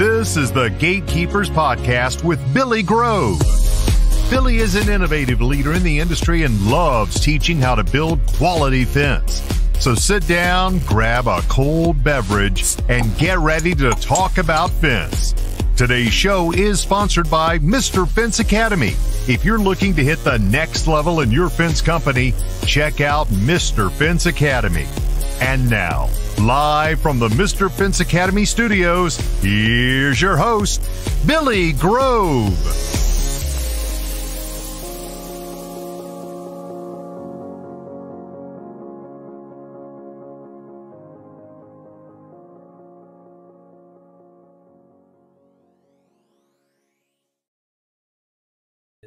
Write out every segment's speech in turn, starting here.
This is the Gatekeepers Podcast with Billy Grove. Billy is an innovative leader in the industry and loves teaching how to build quality fence. So sit down, grab a cold beverage, and get ready to talk about fence. Today's show is sponsored by Mr. Fence Academy. If you're looking to hit the next level in your fence company, check out Mr. Fence Academy. And now, live from the Mr. Fence Academy studios, here's your host, Billy Grove.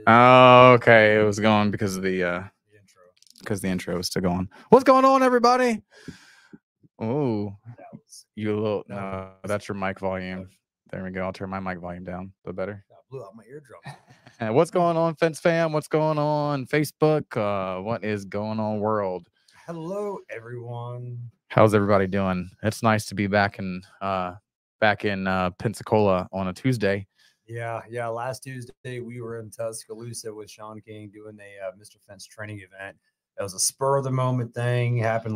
Oh, okay. It was going because of the intro was still going. What's going on, everybody? Oh, you little no, that's your mic volume. There we go. I'll turn my mic volume down. A bit better. I blew out my eardrum. And what's going on, Fence Fam? What's going on, Facebook? What is going on, world? Hello, everyone. How's everybody doing? It's nice to be back in Pensacola on a Tuesday. Yeah. Last Tuesday we were in Tuscaloosa with Sean King doing a Mr. Fence training event. It was a spur of the moment thing. Happened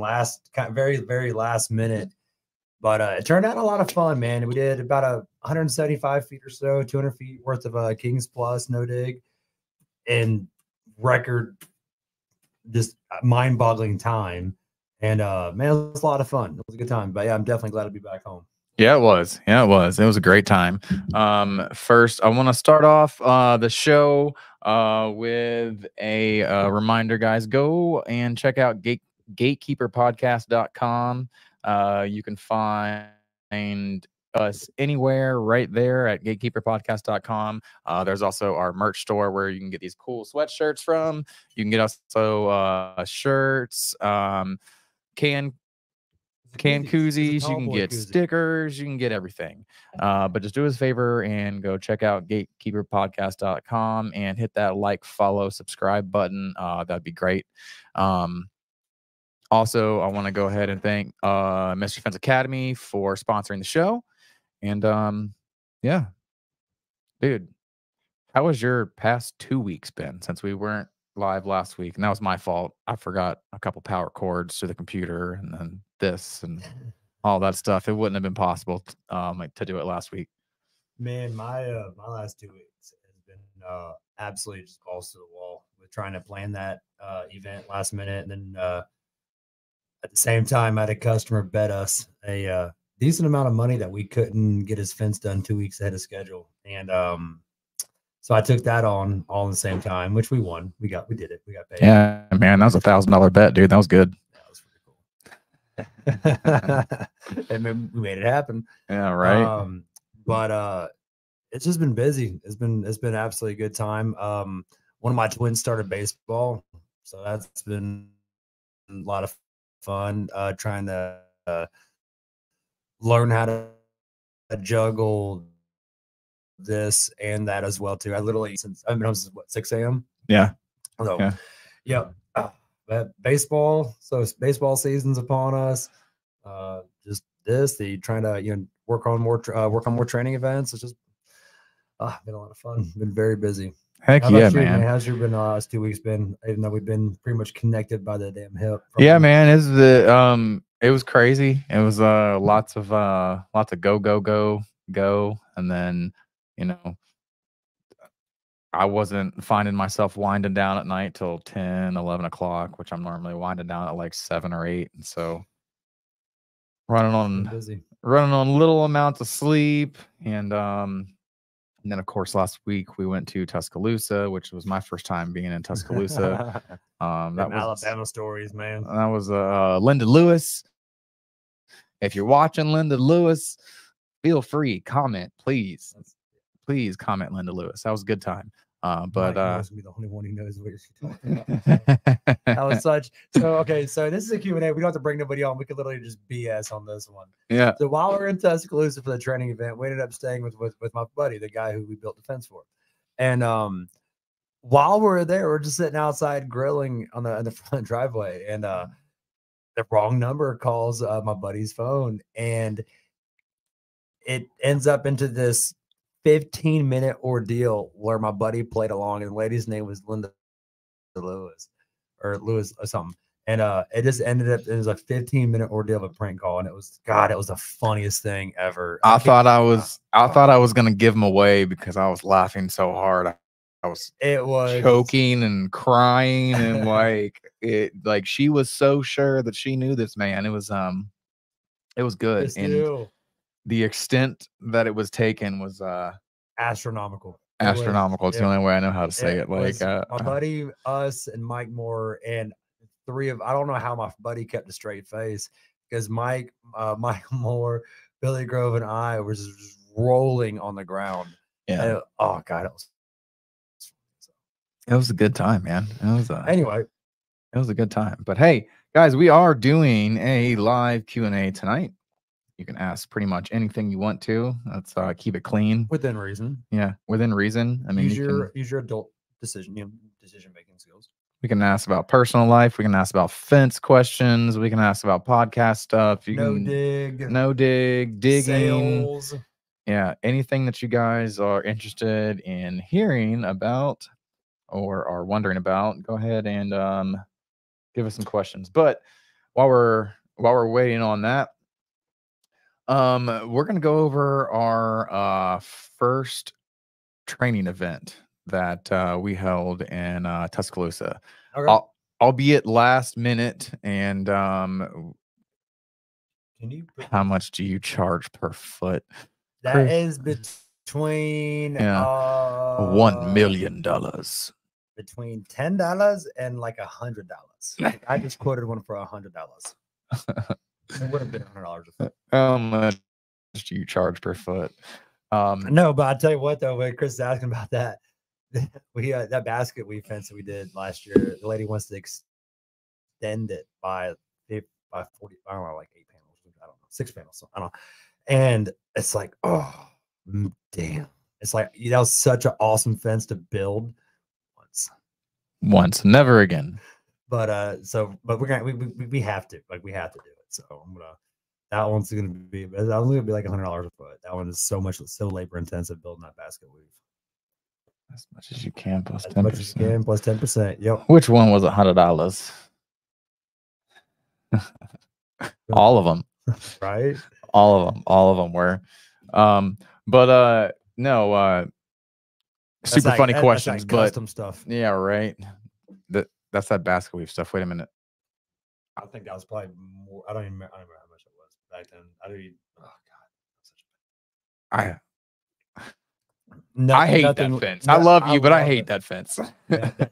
very last minute, but it turned out a lot of fun, man. We did about 175 feet or so, 200 feet worth of Kings Plus no dig, and record just mind-boggling time. And man, it was a lot of fun. It was a good time. But yeah, I'm definitely glad to be back home. Yeah, it was. It was a great time. First, I want to start off the show with a reminder, guys. Go and check out gatekeeperpodcast.com. You can find us anywhere right there at gatekeeperpodcast.com. There's also our merch store where you can get these cool sweatshirts from. You can get also shirts, can koozies, you can get stickers, you can get everything. But just do us a favor and go check out gatekeeperpodcast.com and hit that like, follow, subscribe button. That'd be great. Also, I want to go ahead and thank Mr. Fence Academy for sponsoring the show. And yeah, dude, how was your past 2 weeks been since we weren't live last week? And that was my fault. I forgot a couple power cords to the computer and then this and all that stuff. It wouldn't have been possible to do it last week. Man, my last 2 weeks has been absolutely just balls to the wall with trying to plan that event last minute. And then at the same time, I had a customer bet us a decent amount of money that we couldn't get his fence done 2 weeks ahead of schedule. And so I took that on all at the same time, which we won. We did it. We got paid. Yeah, man, that was $1,000 bet, dude. That was good. And then we made it happen. Yeah, right. But it's just been busy. It's been absolutely a good time. One of my twins started baseball, so that's been a lot of fun. Trying to learn how to juggle this and that as well too. I literally since I've been home since 6 a.m. Yeah. So yeah. Baseball. So baseball season's upon us. Just trying to work on more training events. It's just been a lot of fun. Been very busy. Heck yeah, man. How's your been last 2 weeks been? Even though we've been pretty much connected by the damn hip. Yeah, man. It was crazy. It was lots of go, and then I wasn't finding myself winding down at night till 10, 11 o'clock, which I'm normally winding down at like 7 or 8. And so running on little amounts of sleep. And then, of course, last week we went to Tuscaloosa, which was my first time being in Tuscaloosa. That was Alabama stories, man. That was Linda Lewis. If you're watching Linda Lewis, feel free, comment, please. Please comment Linda Lewis. That was a good time. But be the only one who knows what you're talking about. That was such. So okay, so this is a Q&A. We don't have to bring nobody on. We could literally just BS on this one. Yeah. So while we're in Tuscaloosa for the training event, we ended up staying with my buddy, the guy who we built the fence for. And while we're there, we're just sitting outside grilling on the front driveway, and the wrong number calls my buddy's phone, and it ends up into this 15-minute ordeal where my buddy played along, and the lady's name was Linda Lewis or something. And it just ended up, it was a 15-minute ordeal of a prank call. And it was the funniest thing ever. I thought I was gonna give him away because I was laughing so hard. I was choking and crying and like she was so sure that she knew this man. It was good. And the extent that it was taken was astronomical. It's the only way I know how to say it. Like my buddy, us, and Mike Moore, and I don't know how my buddy kept a straight face, because Mike Moore, Billy Grove, and I was just rolling on the ground. Yeah. And, oh God, it was a good time, man. Anyway, it was a good time. But hey, guys, we are doing a live Q&A tonight. You can ask pretty much anything you want to. Let's keep it clean. Within reason. Yeah, within reason. I mean, use your adult decision making skills. We can ask about personal life. We can ask about fence questions. We can ask about podcast stuff. No dig, digging. Sales. Yeah, anything that you guys are interested in hearing about or are wondering about, go ahead and give us some questions. But while we're waiting on that, we're gonna go over our first training event that we held in Tuscaloosa. Okay. Albeit last minute. And can you how much do you charge per foot? That is between $1 million. Between $10 and like $100. I just quoted one for $100. It would have been $100 a foot. How much do you charge per foot? No, but I'll tell you what though, when Chris is asking about that, we that basket weave fence that we did last year, the lady wants to extend it by 40, I don't know, like 8 panels, I don't know, 6 panels, so I don't know. And it's like, oh damn, it's like that was such an awesome fence to build once, never again. But we're gonna we have to do it. So that one's gonna be like $100 a foot. That one is so labor intensive building that basket weave. As much as you can plus 10%. As much as you can plus 10%. Yep. Which one was $100? All of them. Right? All of them were. No, super funny questions, but custom stuff. Yeah, right. That's that basket weave stuff. Wait a minute. I think that was probably more. I don't remember how much it was back then. Oh God. I hate that fence. I love you, but I hate that fence.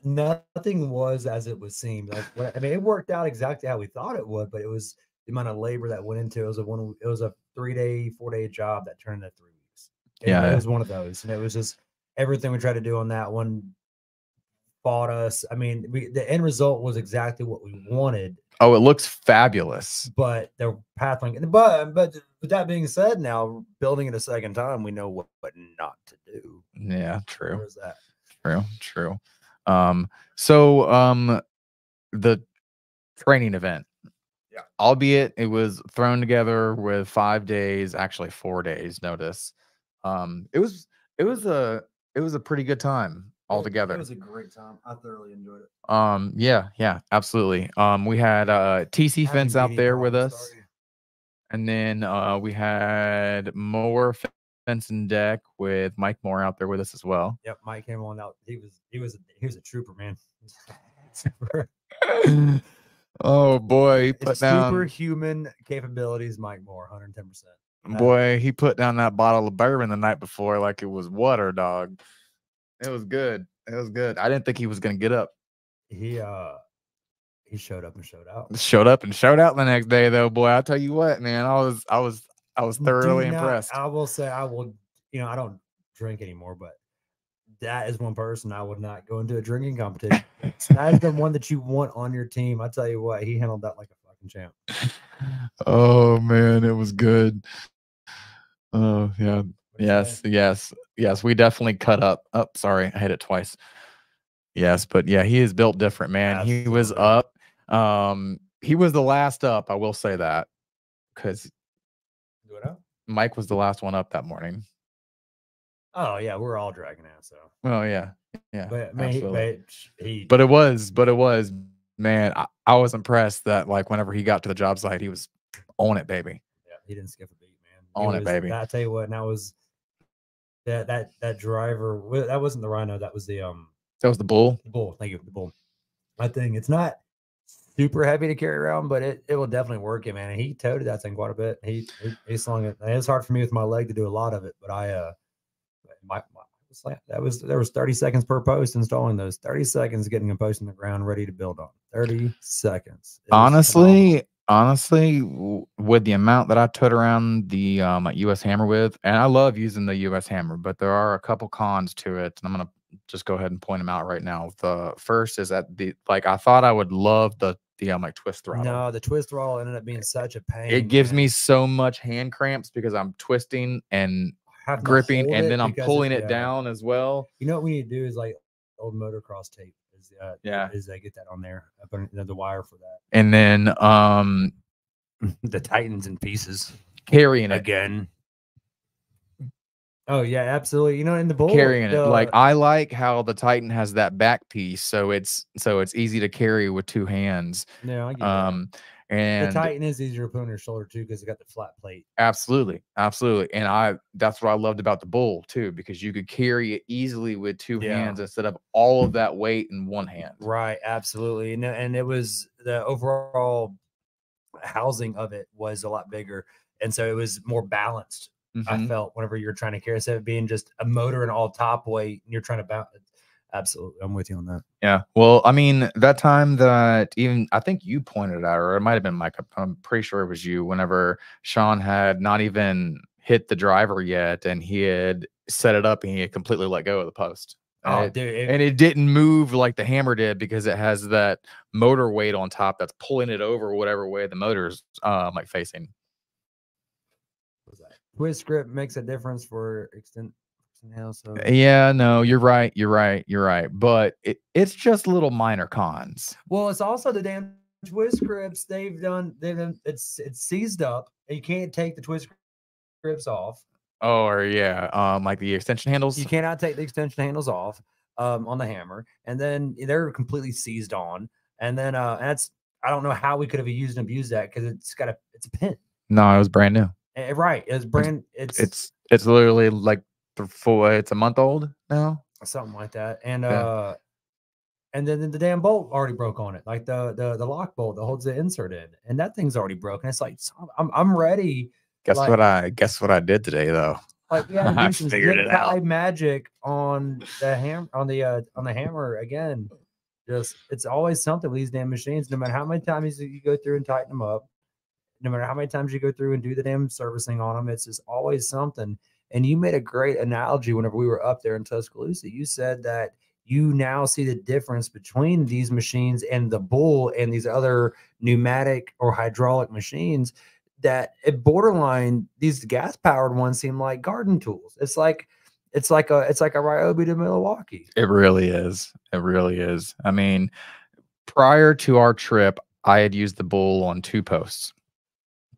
Nothing was as it would seem. Like, I mean, it worked out exactly how we thought it would, but it was the amount of labor that went into it. It was a 3-day, 4-day job that turned into 3 weeks. It was one of those, and it was just everything we tried to do on that one fought us. I mean, the end result was exactly what we wanted. Oh, it looks fabulous. But the pathway. But with that being said, now building it a second time, we know what not to do. Yeah, true. Where's that? True. So the training event. Yeah. Albeit it was thrown together with 5 days, actually 4 days notice. It was a pretty good time altogether. It was a great time. I thoroughly enjoyed it. Yeah, absolutely. We had TC Fence out there with us. And then we had Moore Fence and Deck with Mike Moore out there with us as well. Yep, Mike came on out. He was a trooper, man. Oh boy, he put down superhuman capabilities. Mike Moore, 110%. Boy, he put down that bottle of bourbon the night before like it was water, dog. It was good. I didn't think he was gonna get up. He showed up and showed out. Showed up and showed out the next day, though. Boy, I tell you what, man, I was thoroughly impressed. I will say, I don't drink anymore, but that is one person I would not go into a drinking competition. That is the one that you want on your team. I tell you what, he handled that like a fucking champ. Oh man, it was good. Oh yeah. Yes. We definitely cut up. Oh, sorry, I hit it twice. Yes, but yeah, he is built different, man. Absolutely. He was up. He was the last up. I will say that because Mike was the last one up that morning. Oh yeah, we're all dragging ass. So, Oh yeah, but I mean, absolutely. But it was, man. I was impressed that like whenever he got to the job site, he was on it, baby. Yeah, he didn't skip a beat, man. On it, baby. I tell you what, and that was that driver. That wasn't the Rhino. That was the That was the Bull. The Bull. Thank you, the Bull. I think it's not super heavy to carry around, but it will definitely work it, man. And he toted that thing quite a bit. He slung it. And it's hard for me with my leg to do a lot of it, but there was 30 seconds per post installing those. 30 seconds getting a post in the ground ready to build on. 30 seconds. Honestly, with the amount that I tote around the US Hammer with, and I love using the US Hammer, but there are a couple cons to it, and I'm gonna just go ahead and point them out right now. The first is that I thought I would love the like twist throttle. No, the twist throttle ended up being such a pain. It gives me so much hand cramps because I'm twisting and gripping, and then I'm pulling it down as well. You know what we need to do is like old motocross tape. Is get that on there, the wire for that, and then the Titans in pieces carrying it again. Oh yeah, absolutely. You know, in the Bull carrying it, like I like how the Titan has that back piece, so it's easy to carry with two hands. Yeah, I get that. And the Titan is easier to put on your shoulder too because it got the flat plate. Absolutely, and that's what I loved about the Bull too, because you could carry it easily with two hands instead of all of that weight in one hand. Right, absolutely, and it was the overall housing of it was a lot bigger, and so it was more balanced. I felt whenever you're trying to carry, instead of being just a motor and all top weight, and you're trying to balance. Absolutely, I'm with you on that. Yeah, well, I mean, that time that even I think you pointed out, or it might have been Mike. I'm pretty sure it was you. Whenever Sean had not even hit the driver yet, and he had set it up, and he had completely let go of the post. Oh, dude! And it didn't move like the Hammer did because it has that motor weight on top that's pulling it over whatever way the motor's like facing. Twist grip makes a difference for extent. So. Yeah, no, you're right. But it's just little minor cons. Well, it's also the damn twist grips it's seized up, and you can't take the twist grips off. Oh, or yeah, like the extension handles. You cannot take the extension handles off on the Hammer, and then they're completely seized on. And then I don't know how we could have used and abused that because it's a pin. No, it was brand new. Right, it's brand. It's literally like it's a month old now, something like that, and then the damn bolt already broke on it, like the lock bolt that holds the insert in, and that thing's already broken. It's like I'm ready. Guess what I did today though? Like we had to do some figured it out. Magic on the Hammer again. Just it's always something with these damn machines. No matter how many times you go through and tighten them up, no matter how many times you go through and do the damn servicing on them, it's just always something. And you made a great analogy whenever we were up there in Tuscaloosa. You said that you now see the difference between these machines and the Bull and these other pneumatic or hydraulic machines, that at borderline, these gas powered ones seem like garden tools. It's like a Ryobi to Milwaukee. It really is. I mean, prior to our trip, I had used the Bull on 2 posts.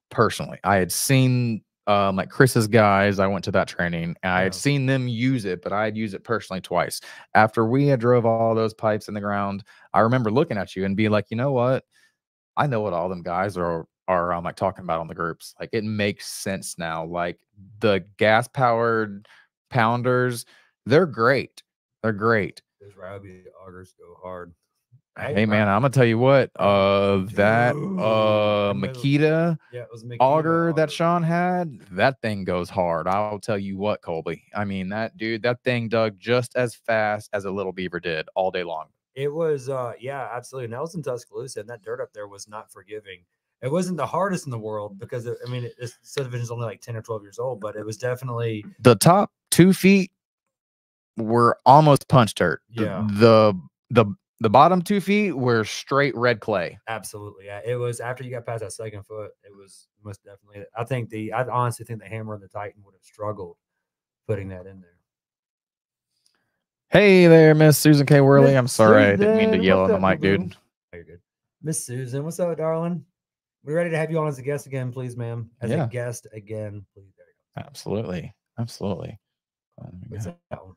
Personally, I had seen like Chris's guys. I went to that training, and I had seen them use it, but I had used it personally twice. After we had drove all those pipes in the ground, I remember looking at you and being like, you know what? I know what all them guys are like talking about on the groups. Like it makes sense now. Like the gas powered pounders, they're great. Those Ryobi augers go hard. Hey man, I'm gonna tell you what. That Makita auger that Sean had, that thing goes hard. I'll tell you what, Colby. I mean, that thing dug just as fast as a Little Beaver did all day long. It was, yeah, absolutely. And that was in Tuscaloosa, and that dirt up there was not forgiving. It wasn't the hardest in the world because this subdivision is only like 10 or 12 years old, but it was definitely the top 2 feet were almost punch dirt. Yeah. The bottom 2 feet were straight red clay. Absolutely. Yeah. It was after you got past that second foot, it was most definitely. I honestly think the Hammer and the Titan would have struggled putting that in there. Hey there, Miss Susan K. Worley. I'm sorry, I didn't mean to yell on the mic, dude. You're good. Miss Susan, what's up, darling? We're ready to have you on as a guest again, please, ma'am. As a guest again, please. There you Absolutely. Absolutely. What's that one?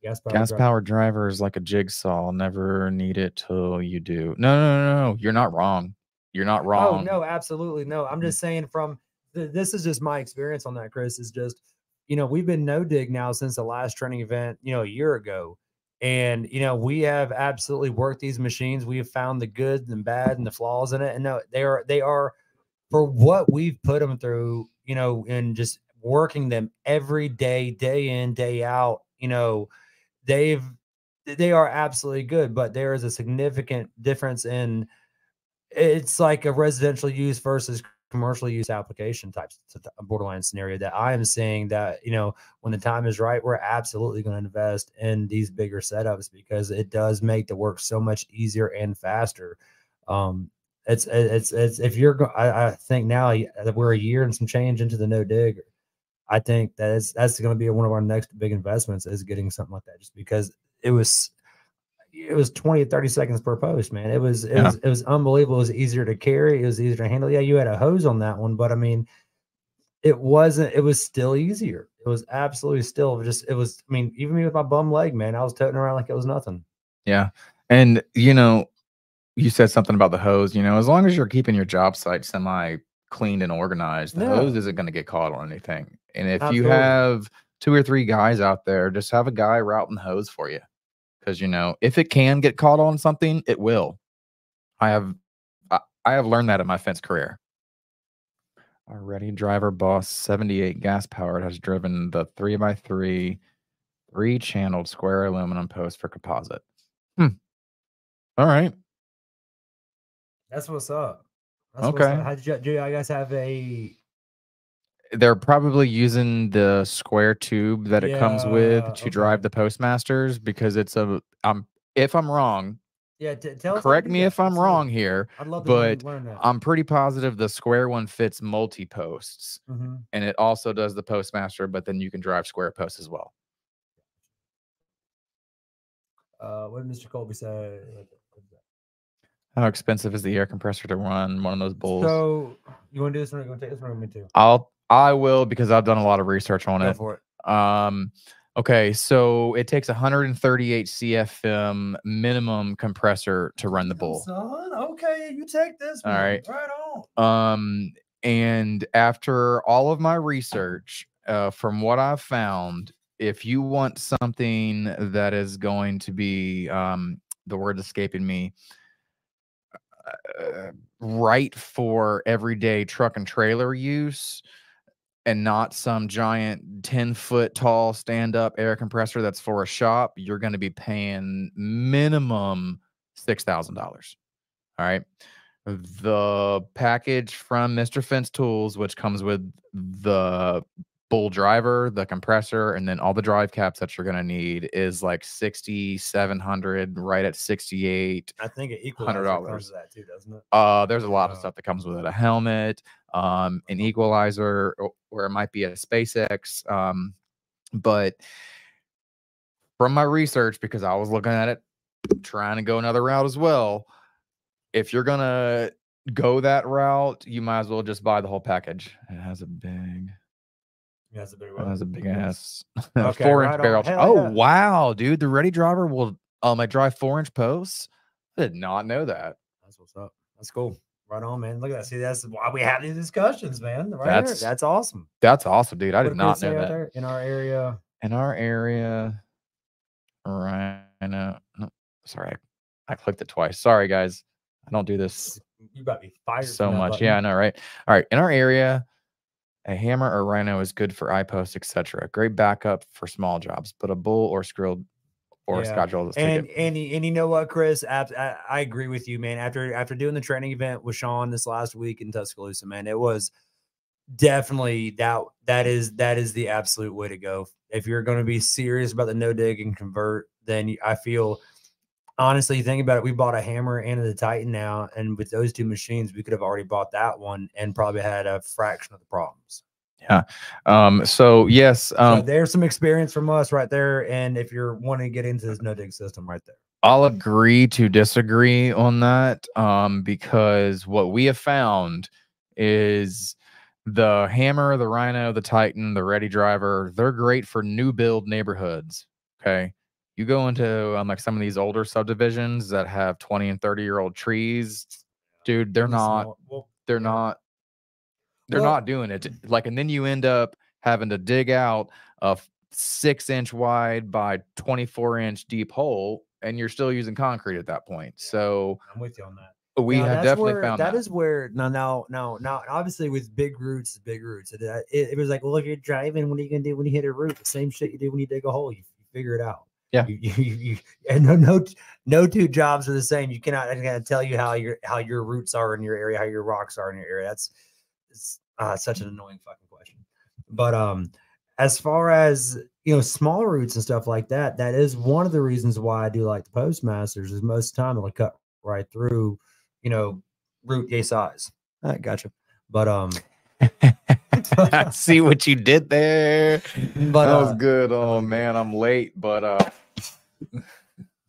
Gas powered driver is like a jigsaw. Never need it till you do. No. You're not wrong. You're not wrong. Oh no, absolutely no. I'm just saying from this is just my experience on that, Chris. Is just we've been no dig now since the last training event, a year ago, and we have absolutely worked these machines. We have found the good and bad and the flaws in it, and no, they are for what we've put them through, and just working them every day, day in, day out. They are absolutely good, but there is a significant difference in it's like a residential use versus commercial use application types borderline scenario that I am saying that, when the time is right, we're absolutely going to invest in these bigger setups because it does make the work so much easier and faster. It's if you're, I think now that we're a year and some change into the no dig, I think that's going to be one of our next big investments is getting something like that, just because it was 20 to 30 seconds per post, man. It was unbelievable. It was easier to carry. It was easier to handle. Yeah, you had a hose on that one, but I mean, it was still easier. It was absolutely still just, even me with my bum leg, man, I was toting around like it was nothing. Yeah. And, you said something about the hose, as long as you're keeping your job site semi cleaned and organized, the hose isn't going to get caught on anything. And if you have 2 or 3 guys out there, just have a guy routing the hose for you. Because, if it can get caught on something, it will. I have learned that in my fence career. Already driver boss 78 gas powered has driven the 3x3 3-channeled square aluminum post for composite. All right. That's what's up. Okay. How did you guys have a? They're probably using the square tube that it comes with to drive the Postmasters because it's if I'm wrong, correct me if I'm wrong here, I'd love to learn that. I'm pretty positive the square one fits multi-posts and it also does the Postmaster, but then you can drive square posts as well. What did Mr. Colby say? How expensive is the air compressor to run one of those bulls? So you want to do this one? Or you want to take this one? Or me too? I will because I've done a lot of research on it. Go for it. Okay, so it takes 138 CFM minimum compressor to run the bull. Son, okay, you take this one. All right. Right on. And after all of my research, from what I've found, if you want something that is going to be the word's escaping me, right for everyday truck and trailer use and not some giant 10-foot tall stand-up air compressor that's for a shop, you're going to be paying minimum $6,000. All right. The package from Mr. Fence Tools, which comes with the bull driver, the compressor, and then all the drive caps that you're going to need is like $6,700, right at $6,800. I think it $100 comes with that too, doesn't it? There's a lot of stuff that comes with it. A helmet, an equalizer, or it might be a SpaceX. But from my research, because I was looking at it, trying to go another route as well, if you're going to go that route, you might as well just buy the whole package. It has a big... That's a big one. That's a big ass 4-inch barrel. Wow, dude. The Ready driver will I drive 4-inch posts. I did not know that. That's what's up. That's cool. Right on, man. Look at that. See, that's why we have these discussions, man. That's awesome. That's awesome, dude. I did not know that. There in our area. Rhino. No, sorry, I clicked it twice. Sorry, guys. I don't do this. You got me fired so much. Button. Yeah, I know, right? All right. In our area, a hammer or Rhino is good for eye posts, etc. Great backup for small jobs, but a bull or Skrill or a Scotch roll. And you know what, Chris? I agree with you, man. After doing the training event with Sean this last week in Tuscaloosa, man, it was definitely that is the absolute way to go. If you're going to be serious about the no dig and convert, then I feel honestly, think about it. We bought a hammer and the Titan now, and with those two machines, we could have already bought that one and probably had a fraction of the problems. Yeah. So yes, so there's some experience from us right there. And if you're wanting to get into this no dig system right there, I'll agree to disagree on that. Because what we have found is the Hammer, the Rhino, the Titan, the Ready Driver, they're great for new build neighborhoods. Okay. You go into like some of these older subdivisions that have 20 and 30-year-old trees, dude, they're Really not, small. Well, they're yeah. not, they're Well- not doing it. Like, and then you end up having to dig out a 6-inch wide by 24-inch deep hole, and you're still using concrete at that point. So I'm with you on that. we Now, have that's definitely where, found that that. is where now obviously with big roots, it was like, well, if you're driving, what are you gonna do when you hit a root? The same shit you do when you dig a hole. You figure it out. Yeah. And no two jobs are the same. You cannot. I gotta tell you how your roots are in your area, how your rocks are in your area. It's such an annoying fucking question. But as far as small roots and stuff like that, that is one of the reasons why I do like the Postmasters. Is most of the time it'll cut right through, root yay size. I gotcha. But I see what you did there. But, that was good. Oh man, I'm late, but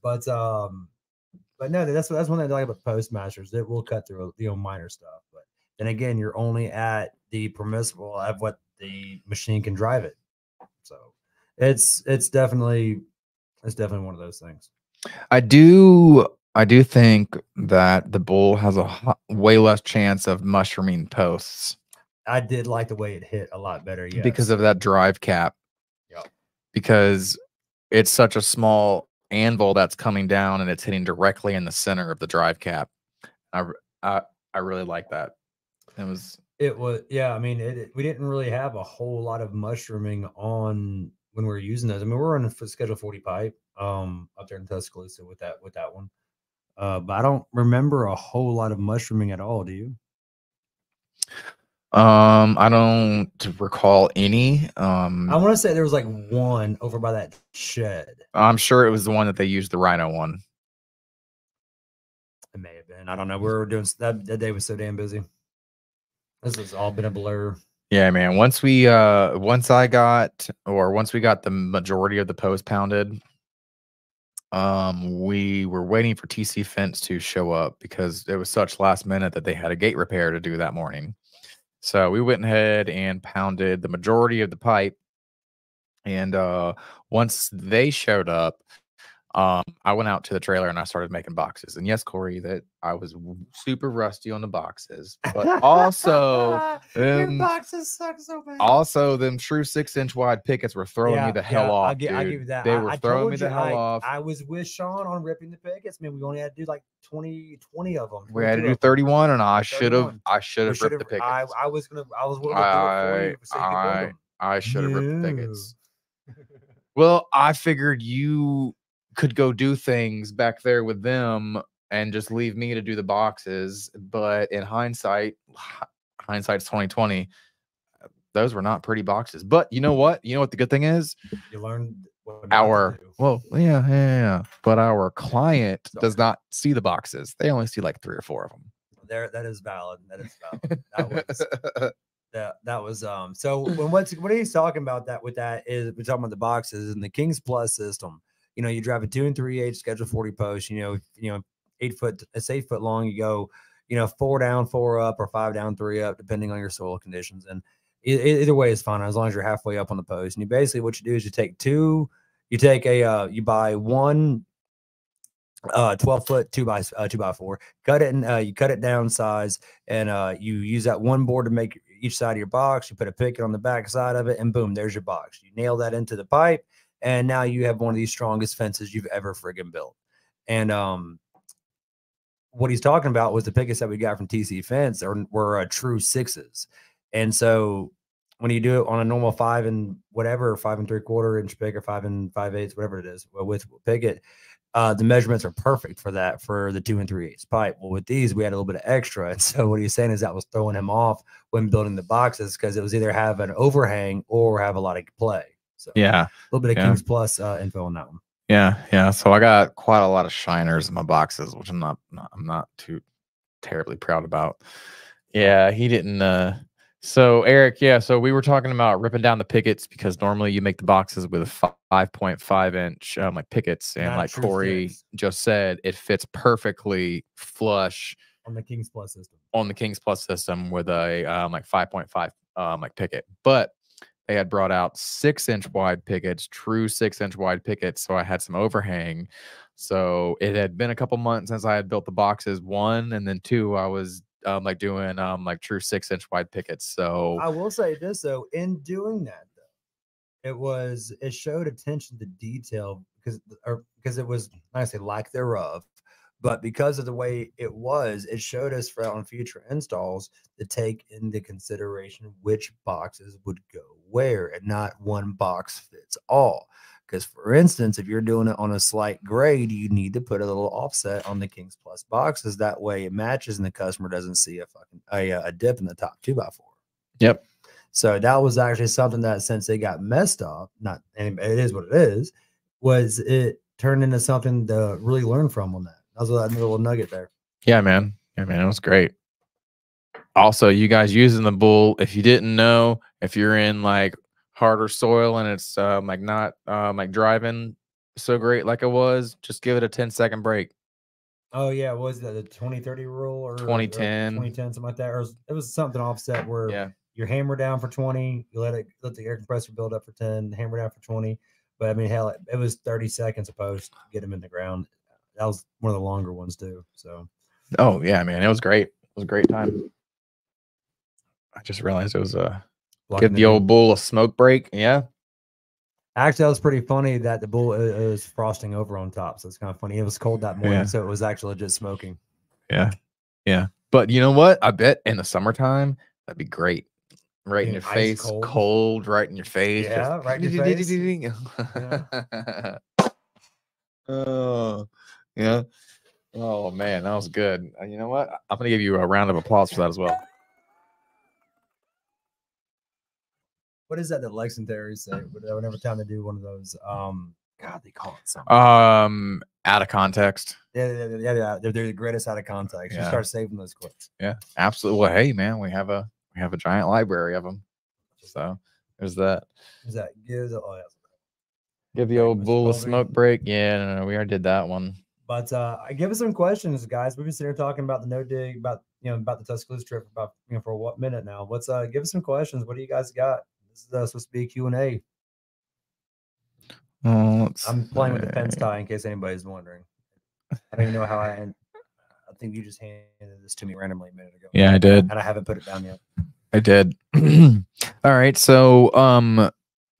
but no, that's one thing I like about Postmasters. It will cut through minor stuff, but then again, you're only at the permissible of what the machine can drive it. So it's definitely one of those things. I do think that the Bull has a way less chance of mushrooming posts. I did like the way it hit a lot better, yes. Because of that drive cap. Yep. Because it's such a small anvil that's coming down and it's hitting directly in the center of the drive cap. I really like that. It was yeah. I mean, we didn't really have a whole lot of mushrooming on when we were using those. I mean, we're on a Schedule 40 pipe up there in Tuscaloosa with that one. But I don't remember a whole lot of mushrooming at all. Do you? I don't recall any. I want to say there was like one over by that shed. I'm sure it was the one that they used, the Rhino one. It may have been. I don't know. We were doing that day was so damn busy. This has all been a blur. Yeah, man. Once we got the majority of the post pounded, we were waiting for TC Fence to show up because it was such last minute that they had a gate repair to do that morning. So we went ahead and pounded the majority of the pipe. And once they showed up, I went out to the trailer and I started making boxes. And yes, Corey, that I was super rusty on the boxes, but also your boxes suck so bad. Also, them true 6-inch wide pickets were throwing me the hell off. I'll give you that. They were throwing me the hell off. I was with Sean on ripping the pickets. I mean, we only had to do like 20 of them. We had to do 31, and I should have ripped the pickets. I was willing to do it for you so you could build them. I should have ripped the pickets. Well, I figured you could go do things back there with them and just leave me to do the boxes. But in hindsight's 2020, those were not pretty boxes. But you know what? You know what the good thing is? You learned yeah. But our client does not see the boxes. They only see like 3 or 4 of them. That is valid. That was so when what he's talking about with that is we're talking about the boxes and the Kings Plus system. You drive a 2 3/8 Schedule 40 post, 8 foot, it's 8 foot long. You go, 4 down, 4 up, or 5 down, 3 up, depending on your soil conditions. And either way is fine as long as you're halfway up on the post. And what you do is you buy one 12-foot 2x4, cut it and you cut it down size, and you use that one board to make each side of your box. You put a picket on the back side of it, and boom, there's your box. You nail that into the pipe, and now you have one of the strongest fences you've ever friggin' built. And what he's talking about was the pickets that we got from TC Fence were true 6s. And so when you do it on a normal 5 and 3/4 inch picket, 5 5/8, whatever it is, with picket, the measurements are perfect for that, for the 2 3/8 pipe. Well, with these, we had a little bit of extra. And so what he's saying is that was throwing him off when building the boxes, because it was either have an overhang or have a lot of play. So yeah, a little bit of Kings Plus info on that one. Yeah. So I got quite a lot of shiners in my boxes, which I'm not too terribly proud about. Yeah, he didn't. So Eric, so we were talking about ripping down the pickets because normally you make the boxes with a 5.5 inch like pickets, and like Corey just said, it fits perfectly flush on the Kings Plus system. With a like 5.5 like picket, but they had brought out 6-inch wide pickets, true 6-inch wide pickets. So I had some overhang. So it had been a couple months since I had built the boxes. 1, and then 2, I was like doing like true 6-inch wide pickets. So I will say this though, in doing that though, it showed attention to detail because it was, like I say, lack thereof. But because of the way it showed us on future installs to take into consideration which boxes would go where, and not one box fits all. Because, for instance, if you're doing it on a slight grade, you need to put a little offset on the Kings Plus boxes. That way it matches and the customer doesn't see a dip in the top 2x4. Yep. So that was actually something that, since it got messed up, and it is what it is, was it turned into something to really learn from on that. That was a little nugget there. Yeah, man. Yeah, man. It was great. Also, you guys using the bull, if you didn't know, if you're in like harder soil and it's like not like driving so great like it was, just give it a 10-second break. Oh yeah, was that the 20-30 rule or 2010? 2010, something like that, or it was something offset where you hammer down for 20, you let the air compressor build up for 10, hammer down for 20. But I mean, hell, it was 30 seconds a post to get them in the ground. That was one of the longer ones too. So, oh yeah, man, it was great. It was a great time. I just realized it was give the old bull a smoke break. Yeah. Actually, that was pretty funny that the bull is frosting over on top. So it's kind of funny. It was cold that morning, so it was actually legit smoking. Yeah. Yeah. But you know what? I bet in the summertime, that'd be great. Right in your face, cold, right in your face. Yeah, right in your face. Yeah. Oh, yeah. Oh, man, that was good. You know what? I'm going to give you a round of applause for that as well. What is that Lexington say? Whenever time they do one of those, God, they call it something. Out of context. Yeah. They're the greatest out of context. You start saving those clips. Yeah, absolutely. Well, hey, man, we have a giant library of them. So there's that. Is that give the old bull a smoke break? Yeah, no, we already did that one. But give us some questions, guys. We've been sitting here talking about the no dig, about the Tuscaloosa trip for what minute now. Let's give us some questions. What do you guys got? This is supposed to be a Q&A. I'm playing with the fence tie in case anybody's wondering. I don't even know how I think you just handed this to me randomly a minute ago. Yeah, I did. And I haven't put it down yet. I did. All right. So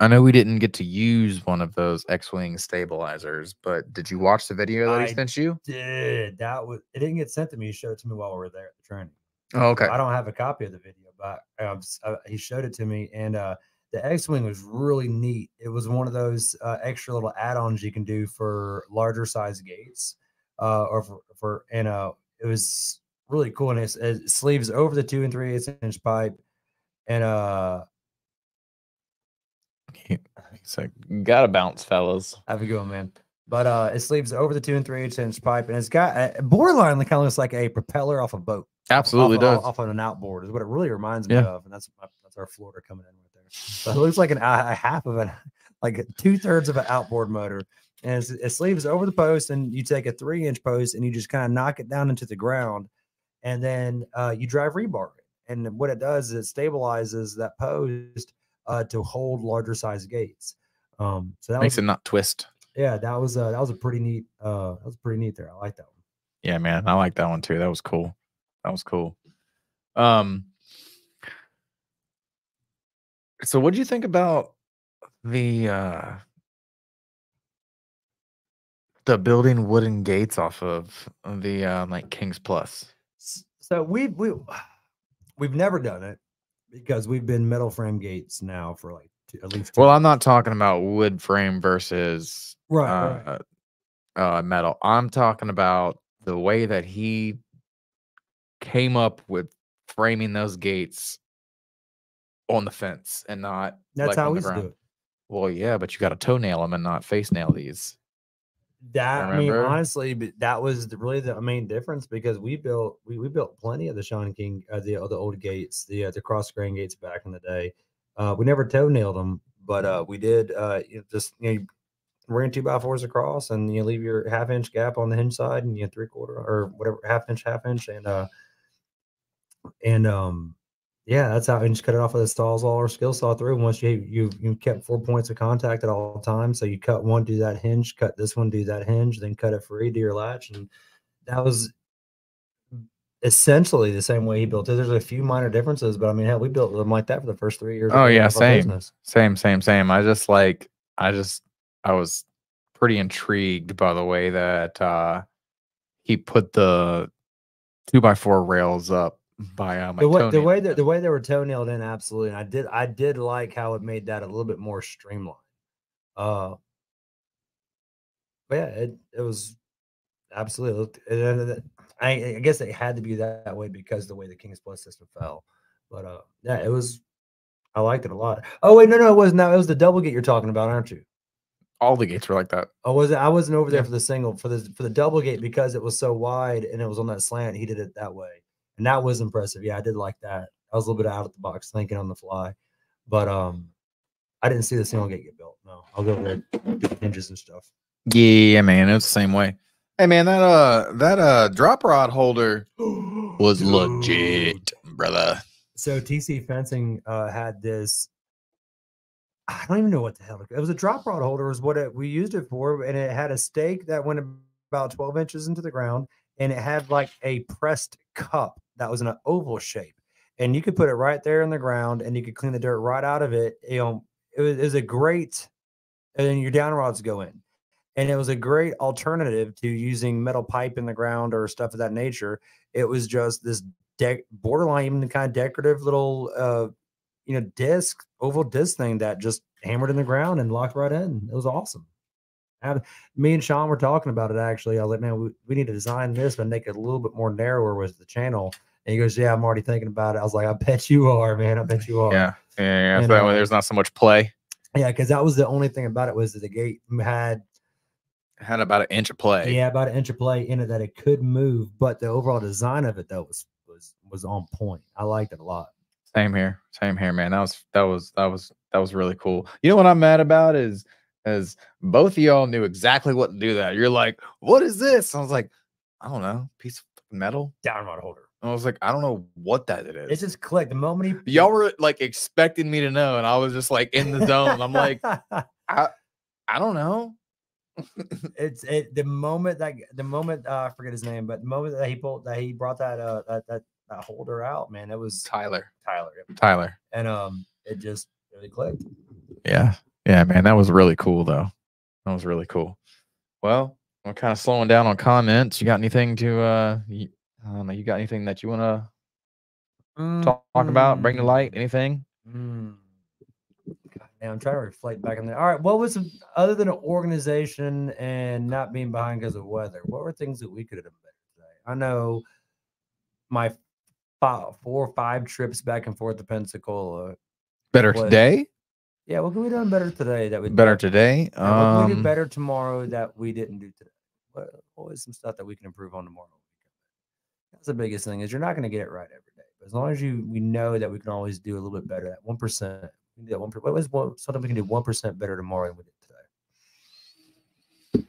I know we didn't get to use one of those X-Wing stabilizers, but did you watch the video that he sent you? Did. It didn't get sent to me. He showed it to me while we were there at the training. Oh, okay. I don't have a copy of the video, but he showed it to me, and the X-Wing was really neat. It was one of those extra little add-ons you can do for larger size gates, it was really cool. And it sleeves over the 2 3/8-inch pipe, and He's like, gotta bounce, fellas. Have a good one, man. But it sleeves over the 2 3/8-inch pipe, and it's got a borderline that kind of looks like a propeller off a boat. Absolutely does. Off on an outboard is what it really reminds me of, and that's our Florida coming in right there. So it looks like a half of like 2/3 of an outboard motor, and it sleeves over the post, and you take a 3-inch post and you just kind of knock it down into the ground, and then you drive rebar it. And what it does is it stabilizes that post to hold larger size gates. So that makes it not twist. Yeah, that was a pretty neat. That was pretty neat there. I like that one. Yeah, man, I like that one too. That was cool. So what do you think about the building wooden gates off of the like Kings Plus? So we've never done it because we've been metal frame gates now for like at least 2 Well, I'm not talking about wood frame versus right. Metal. I'm talking about the way that he came up with framing those gates on the fence and not That's like how on we the ground. do it. Well, yeah, but you got to toenail them and not face nail these. I mean, honestly, that was really the main difference, because we built plenty of the Sean King, the old gates, the cross grain gates back in the day. We never toenailed them, but we did ran 2x4s across, and you leave your 1/2-inch gap on the hinge side, and you 3/4 or whatever, 1/2 inch, and Yeah, that's how, and just cut it off with a Sawzall or skill saw through. Once you kept 4 points of contact at all times, so you cut one, do that hinge, cut this one, do that hinge, then cut it free, do your latch, and that was essentially the same way he built it. There's a few minor differences, but I mean, hell, we built them like that for the first 3 years Oh yeah, of our business. same. I was pretty intrigued by the way that he put the 2x4 rails up by my The toenail. way they were toenailed in, absolutely. And I did like how it made that a little bit more streamlined. But yeah, it was absolutely. I guess it had to be that way because the way the King's Plus system fell. But yeah, it was. I liked it a lot. Oh wait, no, it wasn't. It was the double gate you're talking about, aren't you? All the gates were like that. Oh, was it? I wasn't over there Yeah. for the single for the double gate because it was so wide and it was on that slant. He did it that way, and that was impressive. Yeah, I did like that. I was a little bit out of the box thinking on the fly, but I didn't see the single gate get built. No, I'll go over there do the hinges and stuff. Yeah, man, it was the same way. Hey man, that drop rod holder was Dude. legit, brother. So TC Fencing had this. I don't even know what the hell it was. A drop rod holder is what we used it for, and it had a stake that went about 12 inches into the ground, and it had like a pressed cup that was in an oval shape, and you could put it right there in the ground, and you could clean the dirt right out of it. You know, it was a great, and then your down rods go in, and it was a great alternative to using metal pipe in the ground or stuff of that nature. It was just this borderline even kind of decorative little disc, oval disc thing that just hammered in the ground and locked right in. It was awesome. Me and Sean were talking about it actually. I was like, man, we need to design this but make it a little bit more narrower with the channel. And he goes, yeah, I'm already thinking about it. I was like, I bet you are, man. I bet you are. Yeah. And, So that way there's not so much play. Yeah, because that was the only thing about it was that the gate had about an inch of play. Yeah, about an inch of play in it that it could move, but the overall design of it though was on point. I liked it a lot. Same here, man. That was really cool. You know what I'm mad about is both of y'all knew exactly what to do. That you're like, what is this? I was like, I don't know, piece of metal down rod holder. I was like, I don't know what that it is. It just clicked the moment y'all were like expecting me to know, and I was just like in the zone. I'm like, I don't know. The moment I forget his name, but the moment that he brought that holder out, man, it was Tyler, and it just really clicked. Yeah, man, that was really cool though. That was really cool. Well, I'm kind of slowing down on comments. You got anything to I don't know, you got anything that you want to talk about, bring to light, anything? I'm trying to reflect back on that. All right, what was other than an organization and not being behind because of weather? What were things that we could have done better today? I know my 4 or 5 trips back and forth to Pensacola. Better today? Yeah, what could we done better today? That we better today. What can we do better tomorrow that we didn't do today? What is some stuff that we can improve on tomorrow? That's the biggest thing is you're not going to get it right every day, but as long as we know that we can always do a little bit better. That 1%. We can do that 1%. What was something we can do 1% better tomorrow than we did today?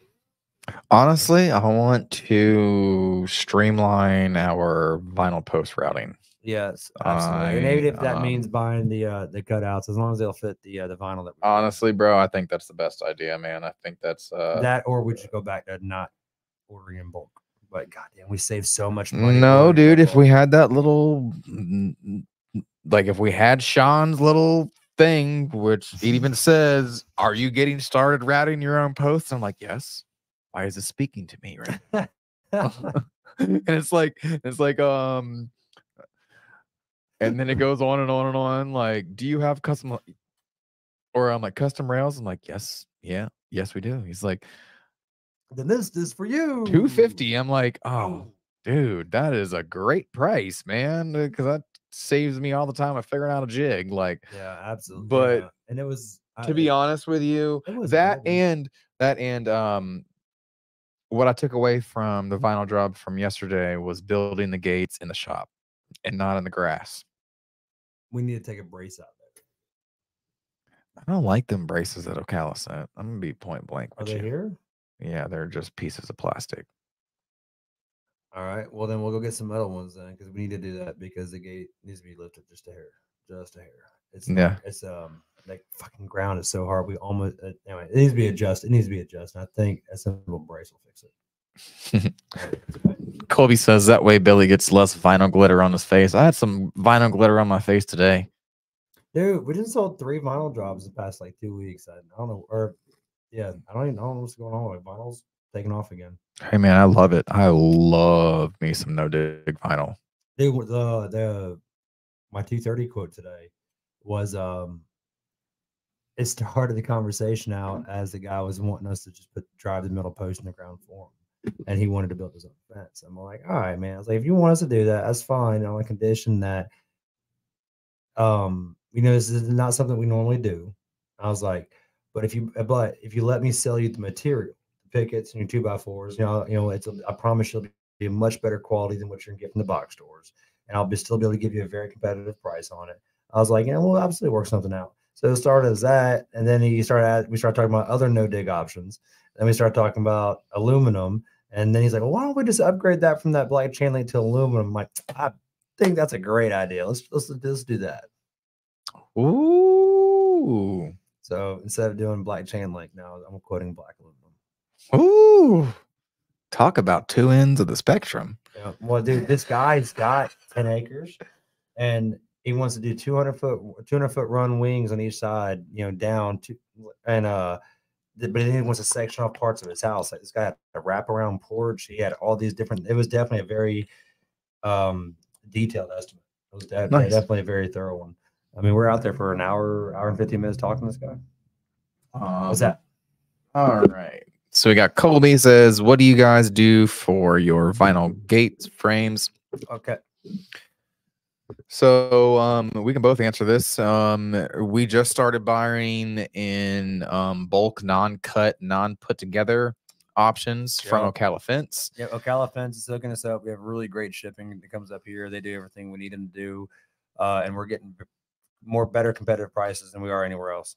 Honestly, I want to streamline our vinyl post routing. Yes, absolutely. And maybe if that means buying the cutouts, as long as they'll fit the vinyl that. Honestly, bro, I think that's the best idea, man. I think that's that, or we just go back to not ordering in bulk. But goddamn, we save so much money. No, dude, if we had that little, like if we had Sean's little thing, which it even says, "Are you getting started routing your own posts?" I'm like, yes. Why is it speaking to me, right? And it's like, and then it goes on and on and on. Like, do you have custom? Or I'm like, custom rails. I'm like, yes, we do. He's like, then this is for you. $250. I'm like, oh, dude, that is a great price, man, because that saves me all the time of figuring out a jig. Like, yeah, absolutely. But and it was to be honest with you, that and what I took away from the vinyl job from yesterday was building the gates in the shop and not in the grass. We need to take a brace out there. I don't like them braces that Ocala sent. I'm gonna be point blank with you. Are they here? Yeah, they're just pieces of plastic. All right. Well, then we'll go get some metal ones then, because we need to do that because the gate needs to be lifted just a hair, just a hair. It's Yeah. like, it's like fucking ground is so hard. We almost anyway. It needs to be adjusted. It needs to be adjusted. I think a simple brace will fix it. Colby says that way Billy gets less vinyl glitter on his face. I had some vinyl glitter on my face today. Dude, we just sold 3 vinyl jobs the past like 2 weeks. I don't know, or yeah, I don't even know what's going on. Like vinyl's taking off again. Hey man, I love it. I love me some no dig vinyl. Dude, the my 230 quote today was it started the conversation out as the guy was wanting us to just drive the middle post in the ground for him, and he wanted to build his own fence. I'm like, all right, man. I was like, if you want us to do that, that's fine, on the condition that this is not something we normally do. I was like, but if you let me sell you the material, the pickets and your 2x4s, I promise you'll be a much better quality than what you're getting from the box stores, and I'll still be able to give you a very competitive price on it. I was like, we'll absolutely work something out. So it started as that, and then we started talking about other no dig options. Then we started talking about aluminum, and then he's like, well, why don't we just upgrade that from that black chain link to aluminum? I'm like, I think that's a great idea. Let's do that. Ooh. So instead of doing black chain link, now I'm quoting black aluminum. Ooh. Talk about two ends of the spectrum. Yeah. Well, dude, this guy's got 10 acres, and he wants to do 200-foot run wings on each side, down to, and but then he wants to section off parts of his house. Like this guy had a wraparound porch. He had all these different. It was definitely a very detailed estimate. It was definitely a very thorough one. I mean, we're out there for an hour and 15 minutes talking to this guy. What's that? All right. So we got Colby says, what do you guys do for your vinyl gates frames? Okay. So we can both answer this. We just started buying in bulk, non-cut, non-put together options from Ocala Fence. Yeah, Ocala Fence is hooking us up. We have really great shipping that comes up here. They do everything we need them to do, and we're getting better competitive prices than we are anywhere else.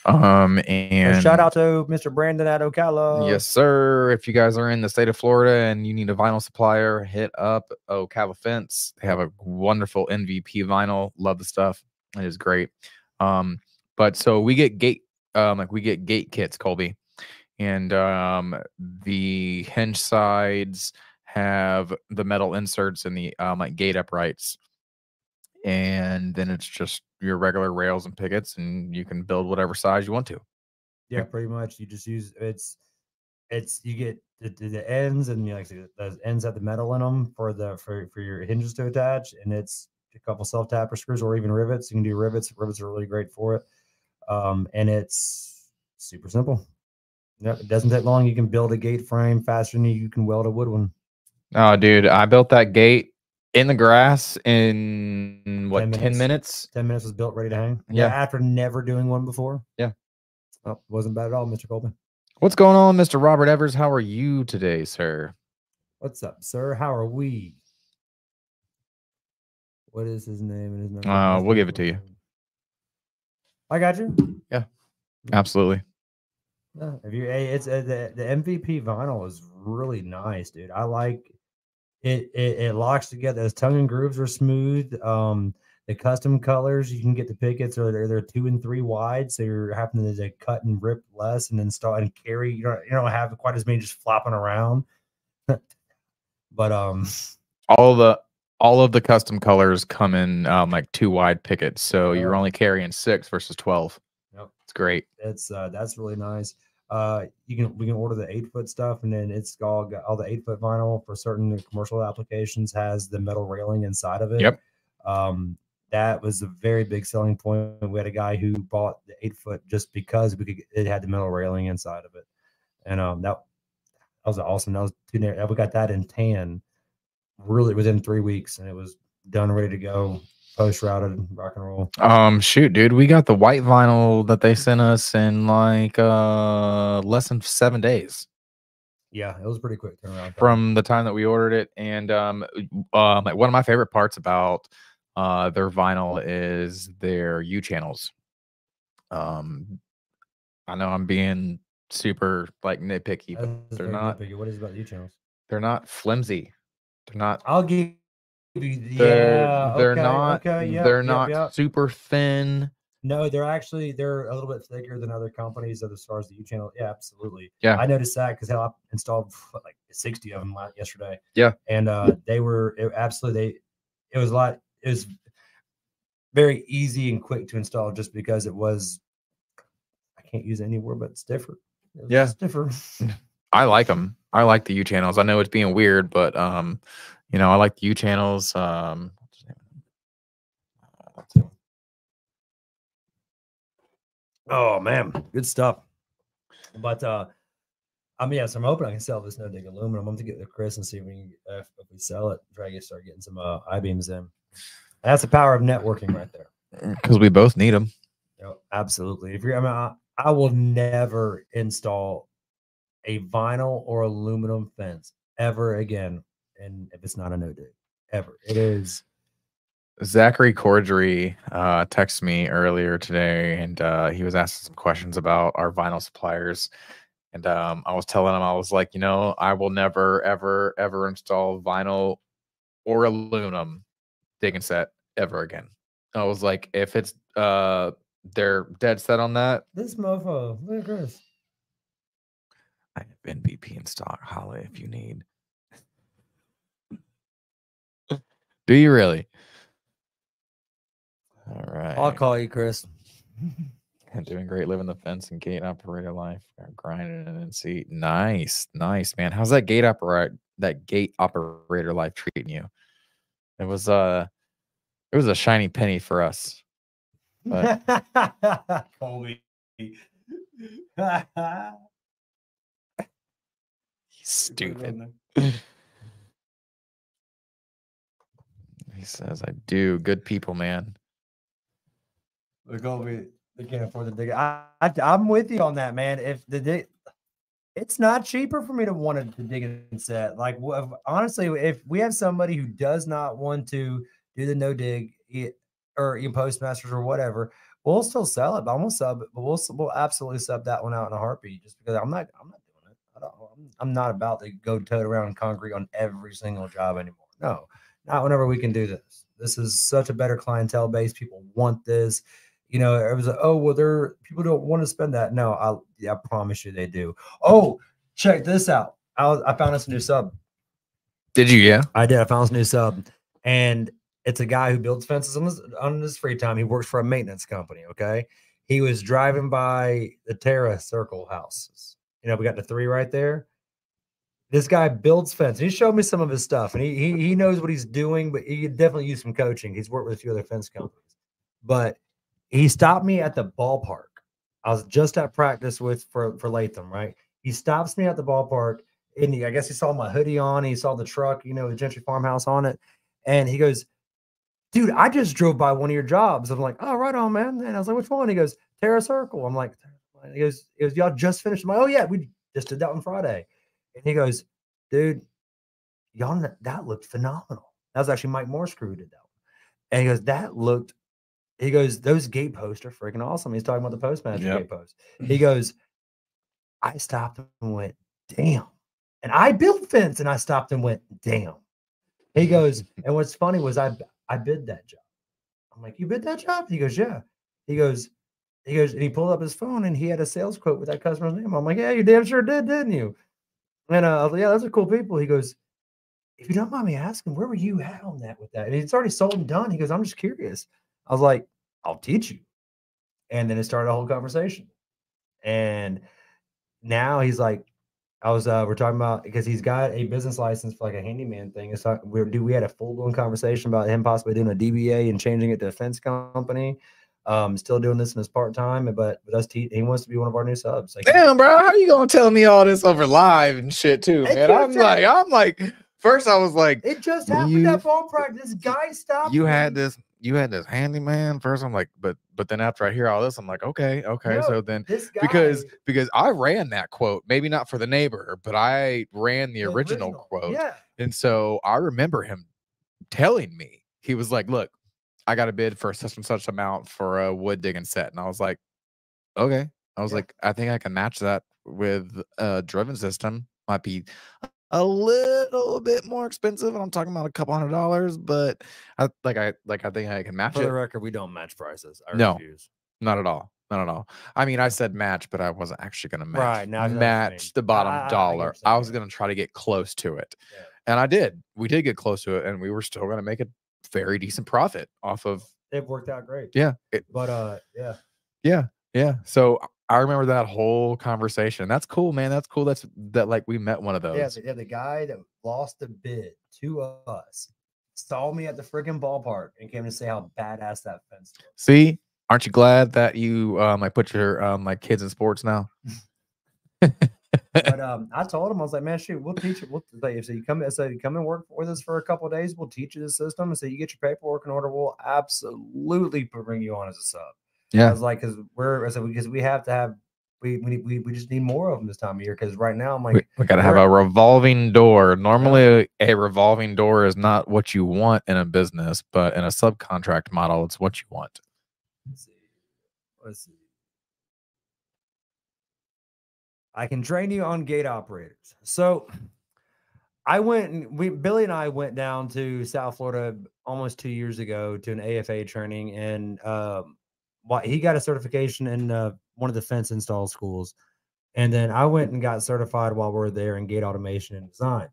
And shout out to Mr. Brandon at Ocala. Yes, sir. If you guys are in the state of Florida and you need a vinyl supplier, hit up Ocala Fence. They have a wonderful MVP vinyl. Love the stuff. It is great. But so we get gate kits, Colby, and the hinge sides have the metal inserts and the gate uprights. And then it's just your regular rails and pickets, and you can build whatever size you want to. Yeah, pretty much. You just use you get the ends, and those ends have the metal in them for your hinges to attach, and it's a couple self tapper screws or even rivets. You can do rivets. Rivets are really great for it, and it's super simple. Yep, it doesn't take long. You can build a gate frame faster than you can weld a wood one. Oh, dude, I built that gate in the grass in 10 minutes? 10 minutes was built, ready to hang. Yeah. After never doing one before. Yeah. Oh, wasn't bad at all, Mr. Colby. What's going on, Mr. Robert Evers? How are you today, sir? What's up, sir? How are we? What is his name and his number? We'll give it to you. I got you. Yeah, absolutely. Yeah, it's the MVP vinyl is really nice, dude. I like it. It locks together. Those tongue and grooves are smooth. The custom colors, you can get the pickets, or they're 2 and 3 wide, so you're having to cut and rip less and install and carry. You don't have quite as many just flopping around. But all of the custom colors come in 2 wide pickets, so you're only carrying 6 versus 12. Yep. It's great. It's that's really nice. We can order the 8-foot stuff, and then it's got all the 8-foot vinyl for certain commercial applications has the metal railing inside of it. Yep. That was a very big selling point. We had a guy who bought the 8-foot just because it had the metal railing inside of it, and that was awesome. That was we got that in tan, really within 3 weeks, and it was done, ready to go, post routed, rock and roll. Shoot, dude, we got the white vinyl that they sent us in less than 7 days. Yeah, it was pretty quick turnaround from the time that we ordered it. And one of my favorite parts about their vinyl is their U channels. I know I'm being super nitpicky, but they're not. Nitpicky. What is about U channels? They're not flimsy. They're not. I'll give you. They're Yeah. they're Okay. not. Okay. Yep. They're Yep. not Yep. super thin. No, they're a little bit thicker than other companies as far as the U channel. Yeah, absolutely. Yeah. I noticed that because I installed like 60 of them yesterday. Yeah. And they were absolutely. It was a lot. It was very easy and quick to install just because it was. I can't use any word, but it's different. Yeah. It's different. I like them. I like the U channels. I know it's being weird, but you know, I like the U channels. Oh man, good stuff. But I mean, yes, I'm hoping I can sell this no dig aluminum. I'm going to get with Chris and see if we can, if we sell it, try to start getting some I-beams in. That's the power of networking right there. Because we both need them. Absolutely. If you're, I mean, I will never install a vinyl or aluminum fence ever again, and if it's not a no dig, ever. It is. Zachary Corddry texted me earlier today, and he was asking some questions about our vinyl suppliers. And I was telling him, I was like, you know, I will never, ever, ever install vinyl or aluminum dig and set ever again. I was like, if it's they're dead set on that. This mofo, look at Chris. I have NVP in stock. Holla if you need. Do you really? All right. I'll call you, Chris. Doing great, living the fence and gate operator life, grinding it in seat. Nice, nice, man. How's that gate operator life treating you? It was a shiny penny for us. But Colby. Stupid. He says, I do. Good people, man. Look, Colby, they can't afford the dig. I'm with you on that, man. If the dig, it's not cheaper for me to want to dig and set. Like, honestly, if we have somebody who does not want to do the no dig or even Postmasters or whatever, we'll still sell it. But I'm gonna sub it. But we'll absolutely sub that one out in a heartbeat, just because I'm not doing it. I'm not about to go tote around in concrete on every single job anymore. No, not whenever we can do this. This is such a better clientele base. People want this. You know, it was like, oh, well, people don't want to spend that. No, I promise you they do. Oh, check this out. I found us a new sub. Did you? Yeah, I did. I found us a new sub, and it's a guy who builds fences on his free time. He works for a maintenance company. Okay, he was driving by the Terra Circle houses. You know, we got the 3 right there. This guy builds fence. He showed me some of his stuff, and he knows what he's doing, but he could definitely use some coaching. He's worked with a few other fence companies, but he stopped me at the ballpark. I was just at practice for Latham, right? He stops me at the ballpark, and I guess he saw my hoodie on. He saw the truck, you know, the Gentry Farmhouse on it, and he goes, "Dude, I just drove by one of your jobs." I'm like, "Oh, right on, man." And I was like, "Which one?" He goes, "Terra Circle." I'm like, he goes, "Y'all just finished?" I'm like, "Oh yeah, we just did that on Friday." And he goes, "Dude, y'all, that looked phenomenal." That was actually Mike Morse who did that one. And he goes, "That looked." He goes, "Those gate posts are freaking awesome." He's talking about the Postmaster gate post. He goes, "I stopped and went, damn." And I built fence and I stopped and went, damn. He goes, and what's funny was I bid that job. I'm like, "You bid that job?" He goes, "Yeah." He goes, and he pulled up his phone and he had a sales quote with that customer's name. I'm like, "Yeah, you damn sure did, didn't you?" And I was like, "Yeah, those are cool people." He goes, "If you don't mind me asking, where were you at on that with that?" And it's already sold and done. He goes, "I'm just curious." I was like, "I'll teach you." And then it started a whole conversation. And now he's like, we're talking about, because he's got a business license for like a handyman thing. It's like, we had a full-blown conversation about him possibly doing a DBA and changing it to a fence company. Still doing this in his part-time, but he wants to be one of our new subs. Like, damn, bro, how you gonna tell me all this over live and shit too, man? I'm like, first I was like, it just happened at ball practice. This guy stopped. You had this handyman first. I'm like, but then after I hear all this, I'm like, okay. No, so then this guy, because I ran that quote, maybe not for the neighbor, but I ran the original quote. Yeah. And so I remember him telling me, he was like, "Look, I got a bid for such and such amount for a wood digging set." And I was like, okay. I was like, I think I can match that with a driven system. Might be a little bit more expensive. I'm talking about a couple $100, but I think I can match For it. the record, we don't match prices. I No. refuse. Not at all. Not at all. I mean, I said match, but I wasn't actually going to match. Right, now I know what you mean. Match the bottom I get what dollar. you're I saying, was yeah. going to try to get close to it. Yeah. And I did. We did get close to it, and we were still going to make a very decent profit off of. It worked out great. Yeah. But yeah. Yeah. So I remember that whole conversation. That's cool, man. That's cool. That like we met one of those. Yeah, the guy that lost the bid to us saw me at the freaking ballpark and came to say how badass that fence was. See, aren't you glad that you I put your my kids in sports now? But I told him, I was like, man, shoot, we'll teach you. We'll like, so you come and work with us for a couple of days. We'll teach you the system, and so you get your paperwork in order. We'll absolutely bring you on as a sub. Yeah, I was like, because we have to have we just need more of them this time of year. Because right now I'm like, we got to have a revolving door. Normally, a revolving door is not what you want in a business, but in a subcontract model, it's what you want. Let's see. I can train you on gate operators. So Billy and I went down to South Florida almost 2 years ago to an AFA training, and he got a certification in one of the fence install schools. And then I went and got certified while we were there in gate automation and design.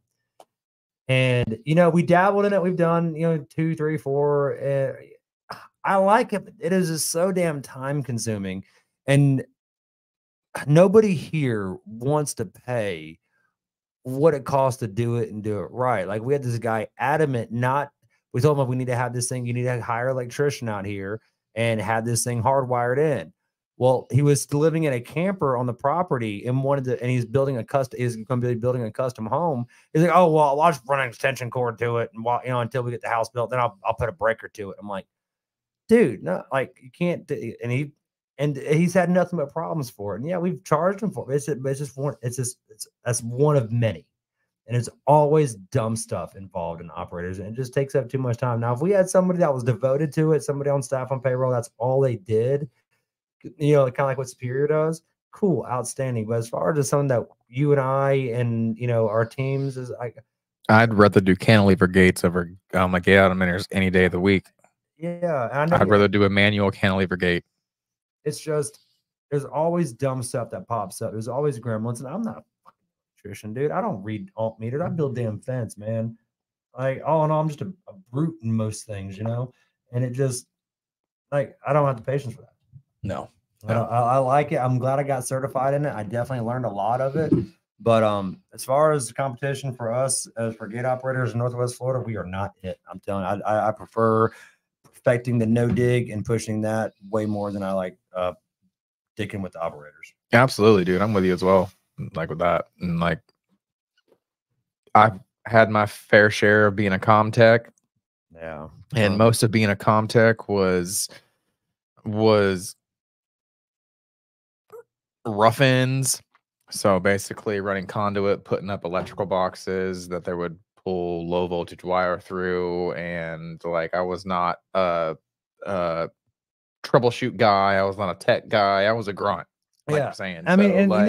And, we dabbled in it. We've done, 2, 3, 4. I like it, but it is just so damn time consuming. And nobody here wants to pay what it costs to do it and do it right. Like we had this guy adamant, we told him we need to have this thing. You need to hire an electrician out here and have this thing hardwired in. Well, he was living in a camper on the property and he's building he's going to be building a custom home. He's like, oh, well, I'll just run an extension cord to it. And until we get the house built, then I'll put a breaker to it. I'm like, dude, no, like you can't. And he's had nothing but problems for it. And yeah, we've charged him for it. That's one of many. And it's always dumb stuff involved in operators. And it just takes up too much time. Now, if we had somebody that was devoted to it, somebody on staff on payroll, that's all they did, kind of like what Superior does, cool, outstanding. But as far as something that you and I and, our teams is I'd rather do cantilever gates over gate automators any day of the week. Yeah. I'd rather do a manual cantilever gate. It's just, there's always dumb stuff that pops up. There's always gremlins, and I'm not a fucking electrician, dude. I don't read alt meters. I build damn fence, man. Like, all in all, I'm just a brute in most things, and it just, like, I don't have the patience for that. No. I like it. I'm glad I got certified in it. I definitely learned a lot of it. But as far as the competition for us, as for gate operators in Northwest Florida, we are not it. I'm telling you, I prefer perfecting the no dig and pushing that way more than I like dicking with the operators. Absolutely, dude. I'm with you as well. Like with that. And like I've had my fair share of being a comm tech. Yeah. And most of being a comm tech was rough ends. So basically running conduit, putting up electrical boxes that they would pull low voltage wire through, and like I was not a troubleshoot guy. I was not a tech guy. I was a grunt. Like I'm saying. I mean, and like,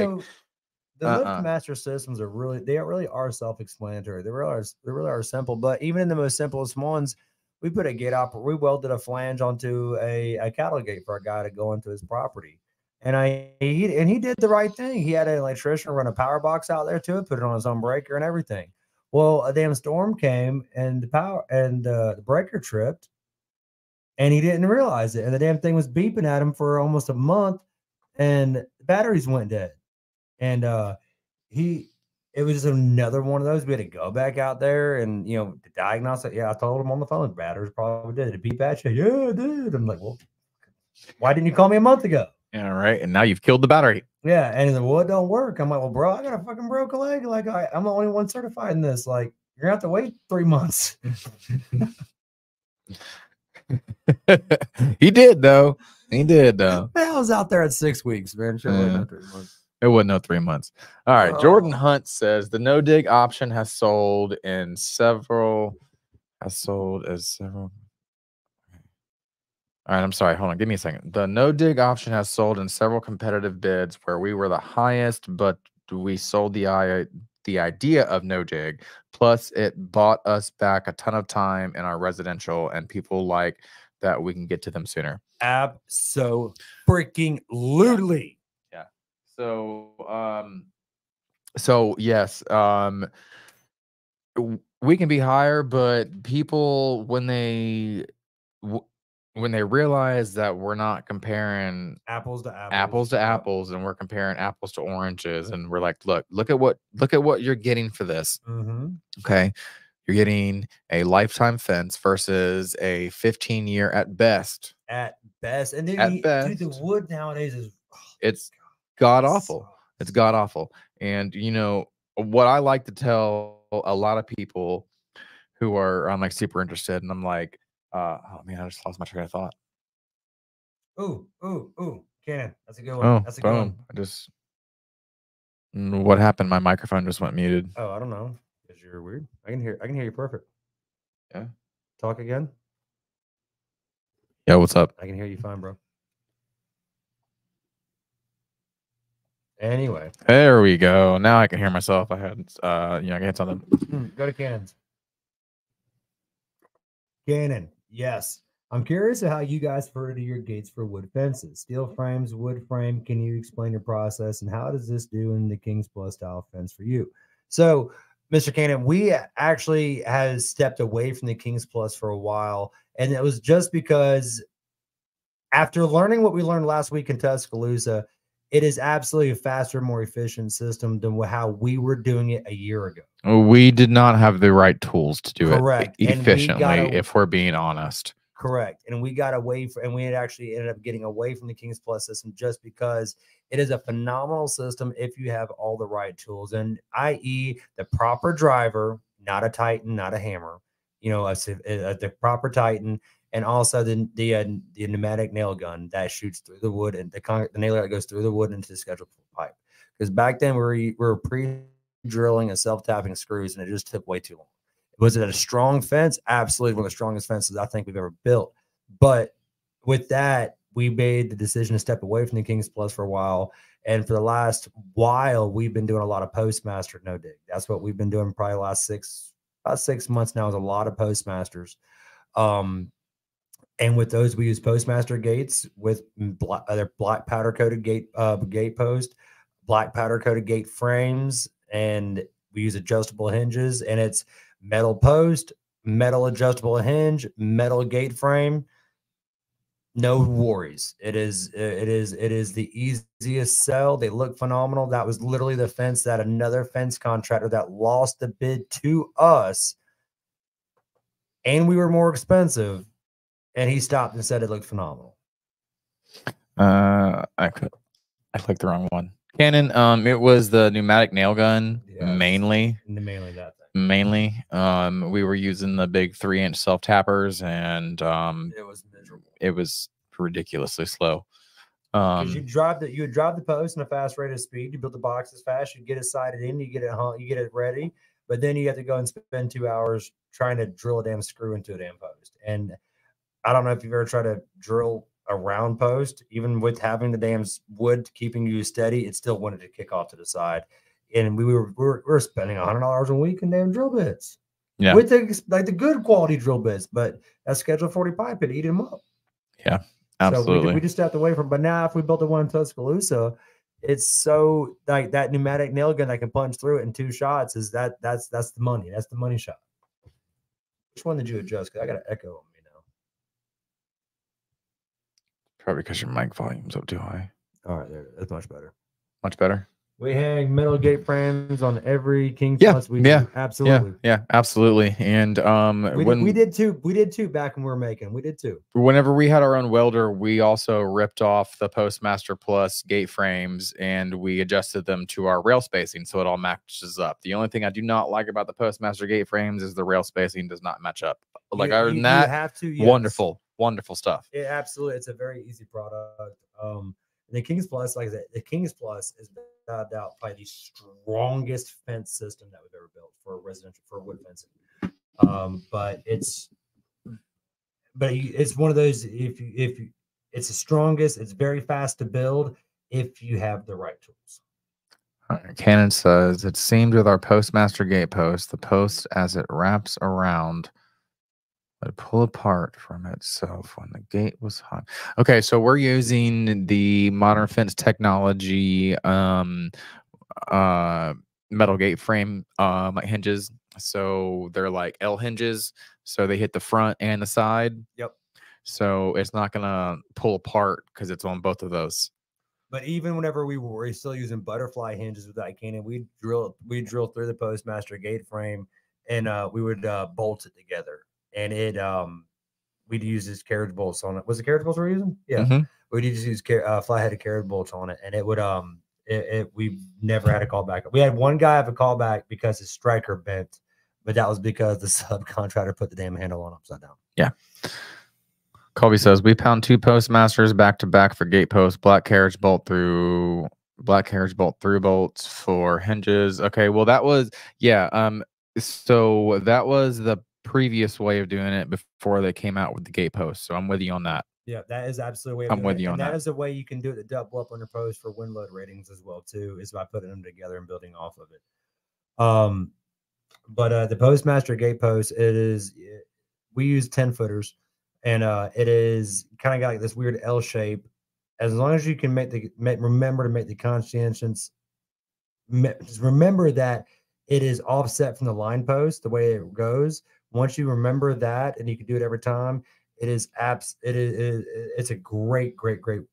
the LiftMaster systems they really are self-explanatory. They really are simple. But even in the most simplest ones, we put a gate we welded a flange onto a cattle gate for a guy to go into his property. And he did the right thing. He had an electrician run a power box out there to it, put it on his own breaker and everything. Well, a damn storm came and the breaker tripped, and he didn't realize it. And the damn thing was beeping at him for almost a month, and the batteries went dead. And it was just another one of those. We had to go back out there and to diagnose it. Yeah, I told him on the phone, the batteries probably did. Did it beep at you? Yeah, it did. I'm like, well, why didn't you call me a month ago? Yeah, right. And now you've killed the battery. Yeah. And he's like, well, it don't work. I'm like, well, bro, I got a fucking broke leg. Like, I'm the only one certified in this. Like, you're gonna have to wait 3 months. He did though. I was out there at 6 weeks, man. Sure, yeah. 3 months. It wasn't no 3 months. All right. Jordan Hunt says the no dig option has sold as several. All right, I'm sorry. Hold on. Give me a second. The no dig option has sold in several competitive bids where we were the highest, but we sold the the idea of no dig. Plus, it bought us back a ton of time in our residential, and people like that we can get to them sooner. Freaking lutely. Yeah. So yes, we can be higher, but people when they realize that we're not comparing Apples to apples and we're comparing apples to oranges, and we're like, look at what you're getting for this. Okay, you're getting a lifetime fence versus a 15-year at best. And then Dude, the wood nowadays is it's god awful. It's god awful. And you know what I like to tell a lot of people who are like super interested, and I'm like, oh man, I just lost my train of thought. Ooh, Cannon. That's a good one. That's a good one. What happened? My microphone just went muted. Oh, I don't know. Because you're weird. I can hear you perfect. Yeah. Talk again. Yeah, what's up? I can hear you fine, bro. Anyway. There we go. Now I can hear myself. I had I can hit something. Go to Cannons. Cannon. Yes. I'm curious how you guys refer to your gates for wood fences. Steel frames, wood frame. Can you explain your process and how does this do in the Kings Plus style fence for you? So, Mr. Cannon, we actually has stepped away from the Kings Plus for a while, and it was just because after learning what we learned last week in Tuscaloosa, it is absolutely a faster, more efficient system than how we were doing it a year ago. We did not have the right tools to do Correct. it efficiently, if we're being honest. Correct. And we got away from, and we had actually ended up getting away from the Kings Plus system just because it is a phenomenal system if you have all the right tools, and i.e. the proper driver, not a Titan, not a hammer, the proper Titan, and also the pneumatic nail gun that shoots through the wood, and the nailer that goes through the wood into the scheduled pipe. Because back then we were pre-drilling and self-tapping screws, and it just took way too long. Was it a strong fence? Absolutely one of the strongest fences I think we've ever built. But with that, we made the decision to step away from the Kings Plus for a while. And for the last while, we've been doing a lot of Postmaster no dig. That's what we've been doing probably the last about 6 months now, is a lot of Postmasters. And with those, we use Postmaster gates with black powder coated gate post, black powder coated gate frames, and we use adjustable hinges, and it's metal post, metal adjustable hinge, metal gate frame. No worries. It is the easiest sell. They look phenomenal. That was literally the fence that another fence contractor that lost the bid to us, and we were more expensive, and he stopped and said it looked phenomenal. I clicked the wrong one. Cannon, it was the pneumatic nail gun, mainly that thing. Mainly, we were using the big 3-inch self tappers, and it was miserable. It was ridiculously slow. Because you would drive the post in a fast rate of speed. You build the boxes fast. You get it sided in. You get it ready. But then you have to go and spend 2 hours trying to drill a damn screw into a damn post. And I don't know if you've ever tried to drill a round post, even with having the damn wood keeping you steady, it still wanted to kick off to the side. And we were spending $100 a week in damn drill bits. Yeah, with the good quality drill bits, but that Schedule 40 pipe it eat them up. Yeah, absolutely. So we just stepped away from. But now, if we built the one in Tuscaloosa, it's so like that pneumatic nail gun that can punch through it in 2 shots. That's the money. That's the money shot. Which one did you adjust? Because I got an echo on me now. Probably because your mic volume's up too high. All right, that's much better. Much better. We hang metal gate frames on every Kings Plus. Absolutely. Yeah, absolutely. And we did too. We did too back when we were making. We did too. Whenever we had our own welder, we also ripped off the Postmaster Plus gate frames and we adjusted them to our rail spacing so it all matches up. The only thing I do not like about the Postmaster gate frames is the rail spacing does not match up. Like other than that, have to, yes. Wonderful stuff. Absolutely, it's a very easy product. The Kings Plus, like I said, the Kings Plus is without doubt probably the strongest fence system that we've ever built for wood fencing. But it's one of those, if it's the strongest, it's very fast to build if you have the right tools. Cannon says, it seemed with our Postmaster gate post, the post as it wraps around would pull apart from itself when the gate was hot. Okay, so we're using the Modern Fence technology metal gate frame like hinges. So they're like L hinges. So they hit the front and the side. Yep. So it's not gonna pull apart because it's on both of those. But even whenever we were still using butterfly hinges with that cannon, we drill through the Postmaster gate frame, and we would bolt it together. And we'd use these carriage bolts on it. Was it carriage bolts we were using? Yeah, we'd just use flat-headed carriage bolts on it, and it would we never had a callback. We had one guy have a callback because his striker bent, but that was because the subcontractor put the damn handle on upside down. Yeah. Colby says, we pound 2 Postmasters back to back for gate posts, black carriage bolt through bolts for hinges. Okay, well that was so that was the previous way of doing it before they came out with the gate post. So I'm with you on that. Yeah, that is absolutely. I'm with you on that. That is a way you can do it to double up on your post for wind load ratings as well too, is by putting them together and building off of it. But the Postmaster gate post, we use 10-footers. And it is kind of got like this weird L shape. As long as you can remember to make the conscientious, just remember that it is offset from the line post the way it goes. Once you remember that, and you can do it every time, it's a great.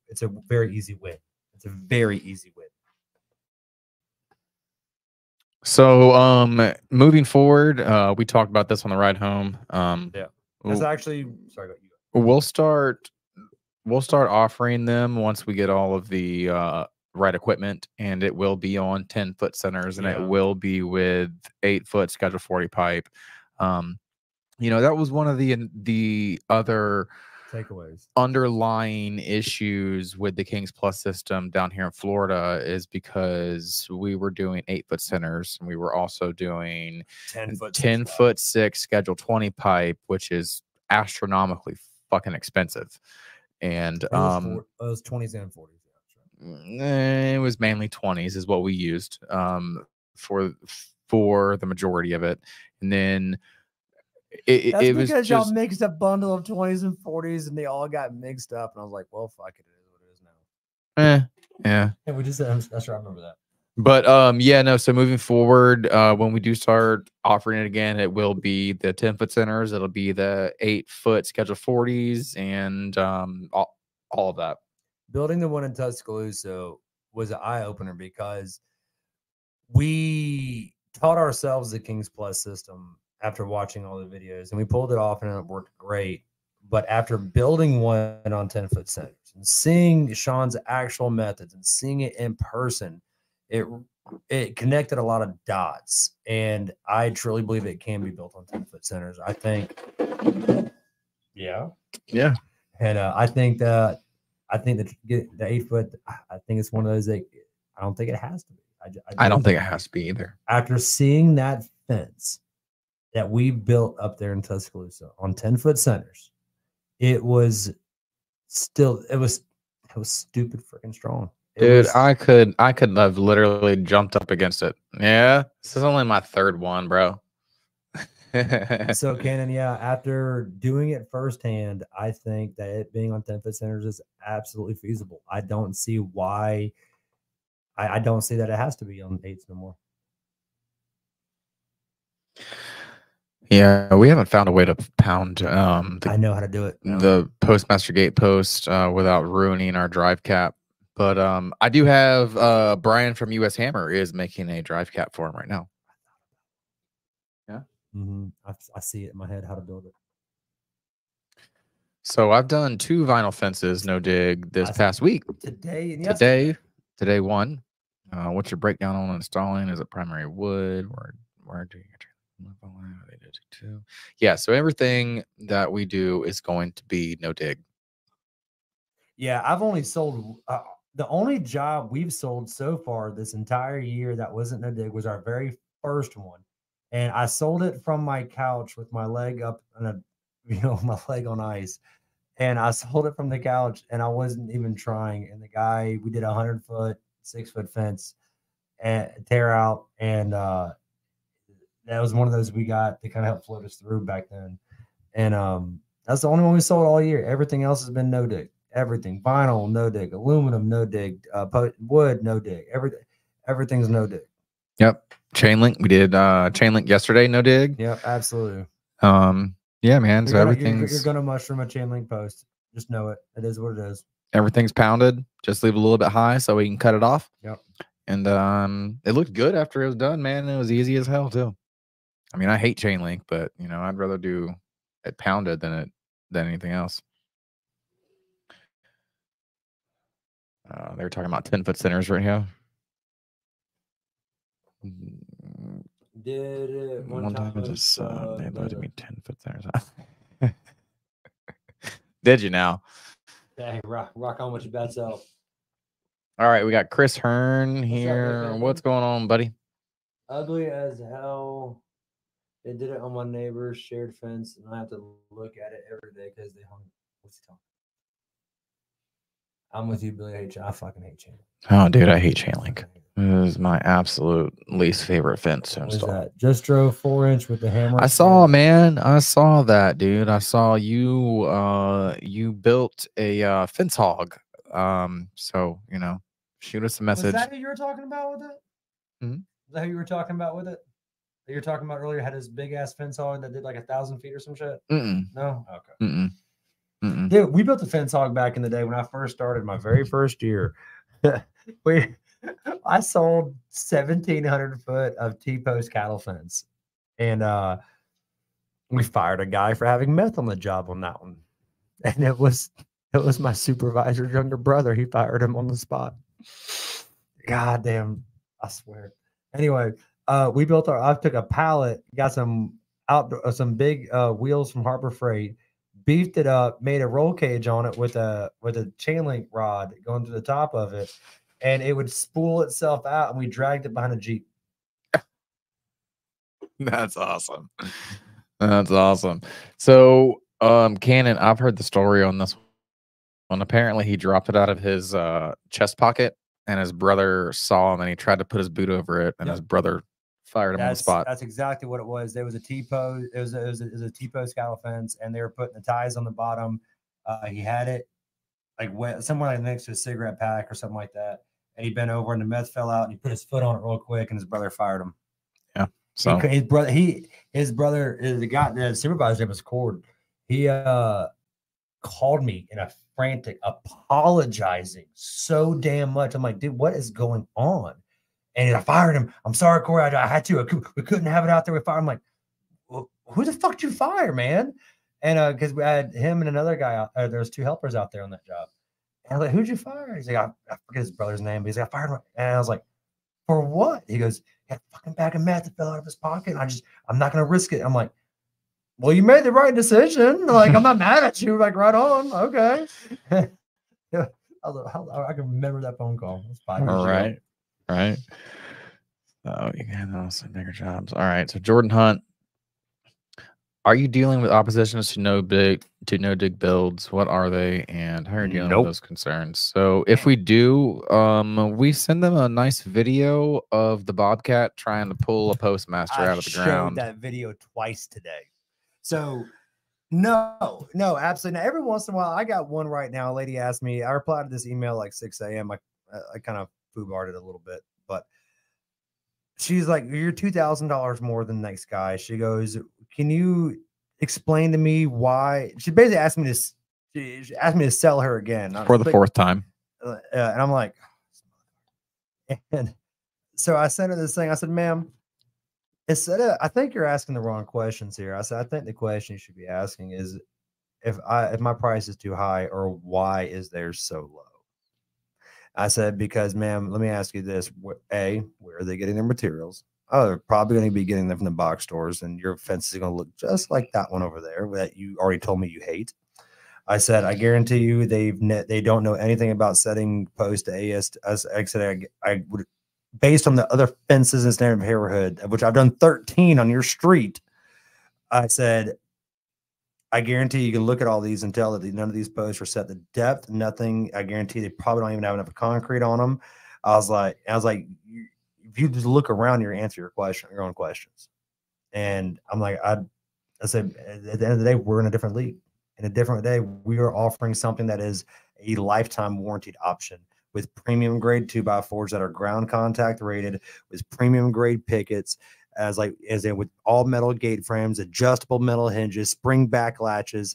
It's a very easy win. It's a very easy win. So moving forward, we talked about this on the ride home. Yeah. That's actually sorry. We'll start offering them once we get all of the right equipment, and it will be on 10-foot centers, and it will be with 8-foot Schedule 40 pipe. That was one of the other takeaways, underlying issues with the Kings Plus system down here in Florida, is because we were doing 8-foot centers, and we were also doing 10-foot 6 Schedule 20 pipe, which is astronomically fucking expensive. And it was 20s and 40s. It was mainly 20s is what we used for the majority of it. And then it was because y'all mixed a bundle of 20s and 40s, and they all got mixed up, and I was like, well, fuck it, it is what it is now. Yeah. And we just that's right, I remember that. But so moving forward, when we do start offering it again, it will be the 10-foot centers, it'll be the 8-foot Schedule 40s, and all of that. Building the one in Tuscaloosa was an eye-opener because we taught ourselves the Kings Plus system after watching all the videos, and we pulled it off, and it worked great. But after building one on 10-foot centers and seeing Sean's actual methods and seeing it in person, it connected a lot of dots, and I truly believe it can be built on 10-foot centers. I think, yeah, and I think that the 8-foot, I think it's one of those that I don't think it has to be. I don't think it has to be either. After seeing that fence that we built up there in Tuscaloosa on 10-foot centers, it was stupid freaking strong. Dude, I could have literally jumped up against it. Yeah, this is only my 3rd one, bro. So, Cannon, after doing it firsthand, I think that it being on 10-foot centers is absolutely feasible. I don't see why. I don't see that it has to be on 8s no more. Yeah, we haven't found a way to pound. I know how to do it. The Postmaster gate post without ruining our drive cap. But I do have Brian from US Hammer is making a drive cap for him right now. Yeah. I see it in my head how to build it. So I've done 2 vinyl fences, no dig, this past week. Today one. What's your breakdown on installing? Is it primary wood? Where do you Yeah, so everything that we do is going to be no dig. Yeah, I've only sold the only job we've sold so far this entire year that wasn't no dig was our very first one. And I sold it from my couch with my leg up and my leg on ice. And I sold it from the couch, and I wasn't even trying. And the guy, we did 100-foot, 6-foot fence, and tear out, and that was one of those we got to kind of help float us through back then. And that's the only one we sold all year. Everything else has been no dig. Everything vinyl, no dig. Aluminum, no dig. Wood, no dig. Everything's no dig. Yep. Chain link. We did chain link yesterday. No dig. Yeah, absolutely. Yeah, man. So You're gonna mushroom a chain link post. Just know it. It is what it is. Everything's pounded. Just leave it a little bit high so we can cut it off. Yep. And it looked good after it was done, man. It was easy as hell too. I mean, I hate chain link, but you know, I'd rather do it pounded than anything else. They were talking about 10-foot centers right here. Did it one time they loaded me 10-foot centers. Did you now? Hey, rock on with your bad self. All right, we got Chris Hearn here. What's going on, buddy? Ugly as hell. They did it on my neighbor's shared fence, and I have to look at it every day because they hung. What's he talking? I'm with you, Billy. I fucking hate chain. Oh, dude, I hate chain link. It is my absolute least favorite fence to install. That? Just drove 4-inch with the hammer. I saw, man. I saw that, dude. I saw you. You built a fence hog. So you know, shoot us a message. Was that who you were talking about with it? Mm-hmm. Is that who you were talking about with it? That you were talking about earlier had his big ass fence hog that did like 1,000 feet or some shit. No, okay. Dude, we built a fence hog back in the day when I first started my very first year. I sold 1,700 foot of T-post cattle fence, and we fired a guy for having meth on the job on that one, and it was my supervisor's younger brother. He fired him on the spot. God damn, I swear. Anyway, we built I took a pallet, got some big wheels from Harbor Freight, beefed it up, made a roll cage on it with a chain link rod going to the top of it, and it would spool itself out, and we dragged it behind a Jeep. That's awesome. That's awesome. So, Cannon, I've heard the story on this one. Apparently, he dropped it out of his chest pocket, and his brother saw him, and he tried to put his boot over it, and his brother fired him on the spot. That's exactly what it was. There was a T-post. It was a T-post cattle fence, and they were putting the ties on the bottom. He had it like somewhere like next to a cigarette pack or something like that, and he bent over, and the meth fell out, and he put his foot on it real quick, and his brother fired him. Yeah. So his brother, the supervisor name was Cord. He called me in a frantic, apologizing so damn much. I'm like, dude, what is going on? And I fired him. I'm sorry, Corey. I had to. We couldn't have it out there. We fired him. I'm like, well, who the fuck did you fire, man? And because we had him and another guy out there. There was 2 helpers out there on that job. And I was like, who'd you fire? He's like, I forget his brother's name, but he's like, I fired him. And I was like, for what? He goes, he had a fucking bag of meth that fell out of his pocket. And I'm not going to risk it. I'm like, well, you made the right decision. Like, I'm not mad at you. Like, right on. Okay. I can remember that phone call. It was 5 years ago. Right. Oh, you can also bigger jobs. All right. So Jordan Hunt, are you dealing with oppositions to no dig builds? What are they, and how are you dealing with those concerns? So if we do, we send them a nice video of the Bobcat trying to pull a postmaster out of the ground. I showed that video twice today. So no, absolutely not. Every once in a while, I got one right now. A lady asked me. I replied to this email like 6 a.m. I kind of foobarred it a little bit, but she's like, you're $2,000 more than the next guy. She goes, can you explain to me why? She basically asked me to sell her again for the 4th time. And I'm like, and so I sent her this thing. I said, ma'am, I think you're asking the wrong questions here. I said, I think the question you should be asking is if my price is too high, or why is theirs so low? I said, because, ma'am, let me ask you this. Where are they getting their materials? Oh, they're probably going to be getting them from the box stores, and your fence is going to look just like that one over there that you already told me you hate. I said, I guarantee you they don't know anything about setting posts to AS. I said, I would, based on the other fences in standard neighborhood, which I've done 13 on your street. I said, I guarantee you can look at all these and tell that none of these posts are set to depth, nothing. I guarantee they probably don't even have enough concrete on them. I was like, if if you just look around, you answer your own questions. And I'm like, I said, at the end of the day, we're in a different league. In a different day, we are offering something that is a lifetime warranted option with premium grade 2x4s that are ground contact rated, with premium grade pickets, as in with all metal gate frames, adjustable metal hinges, spring back latches.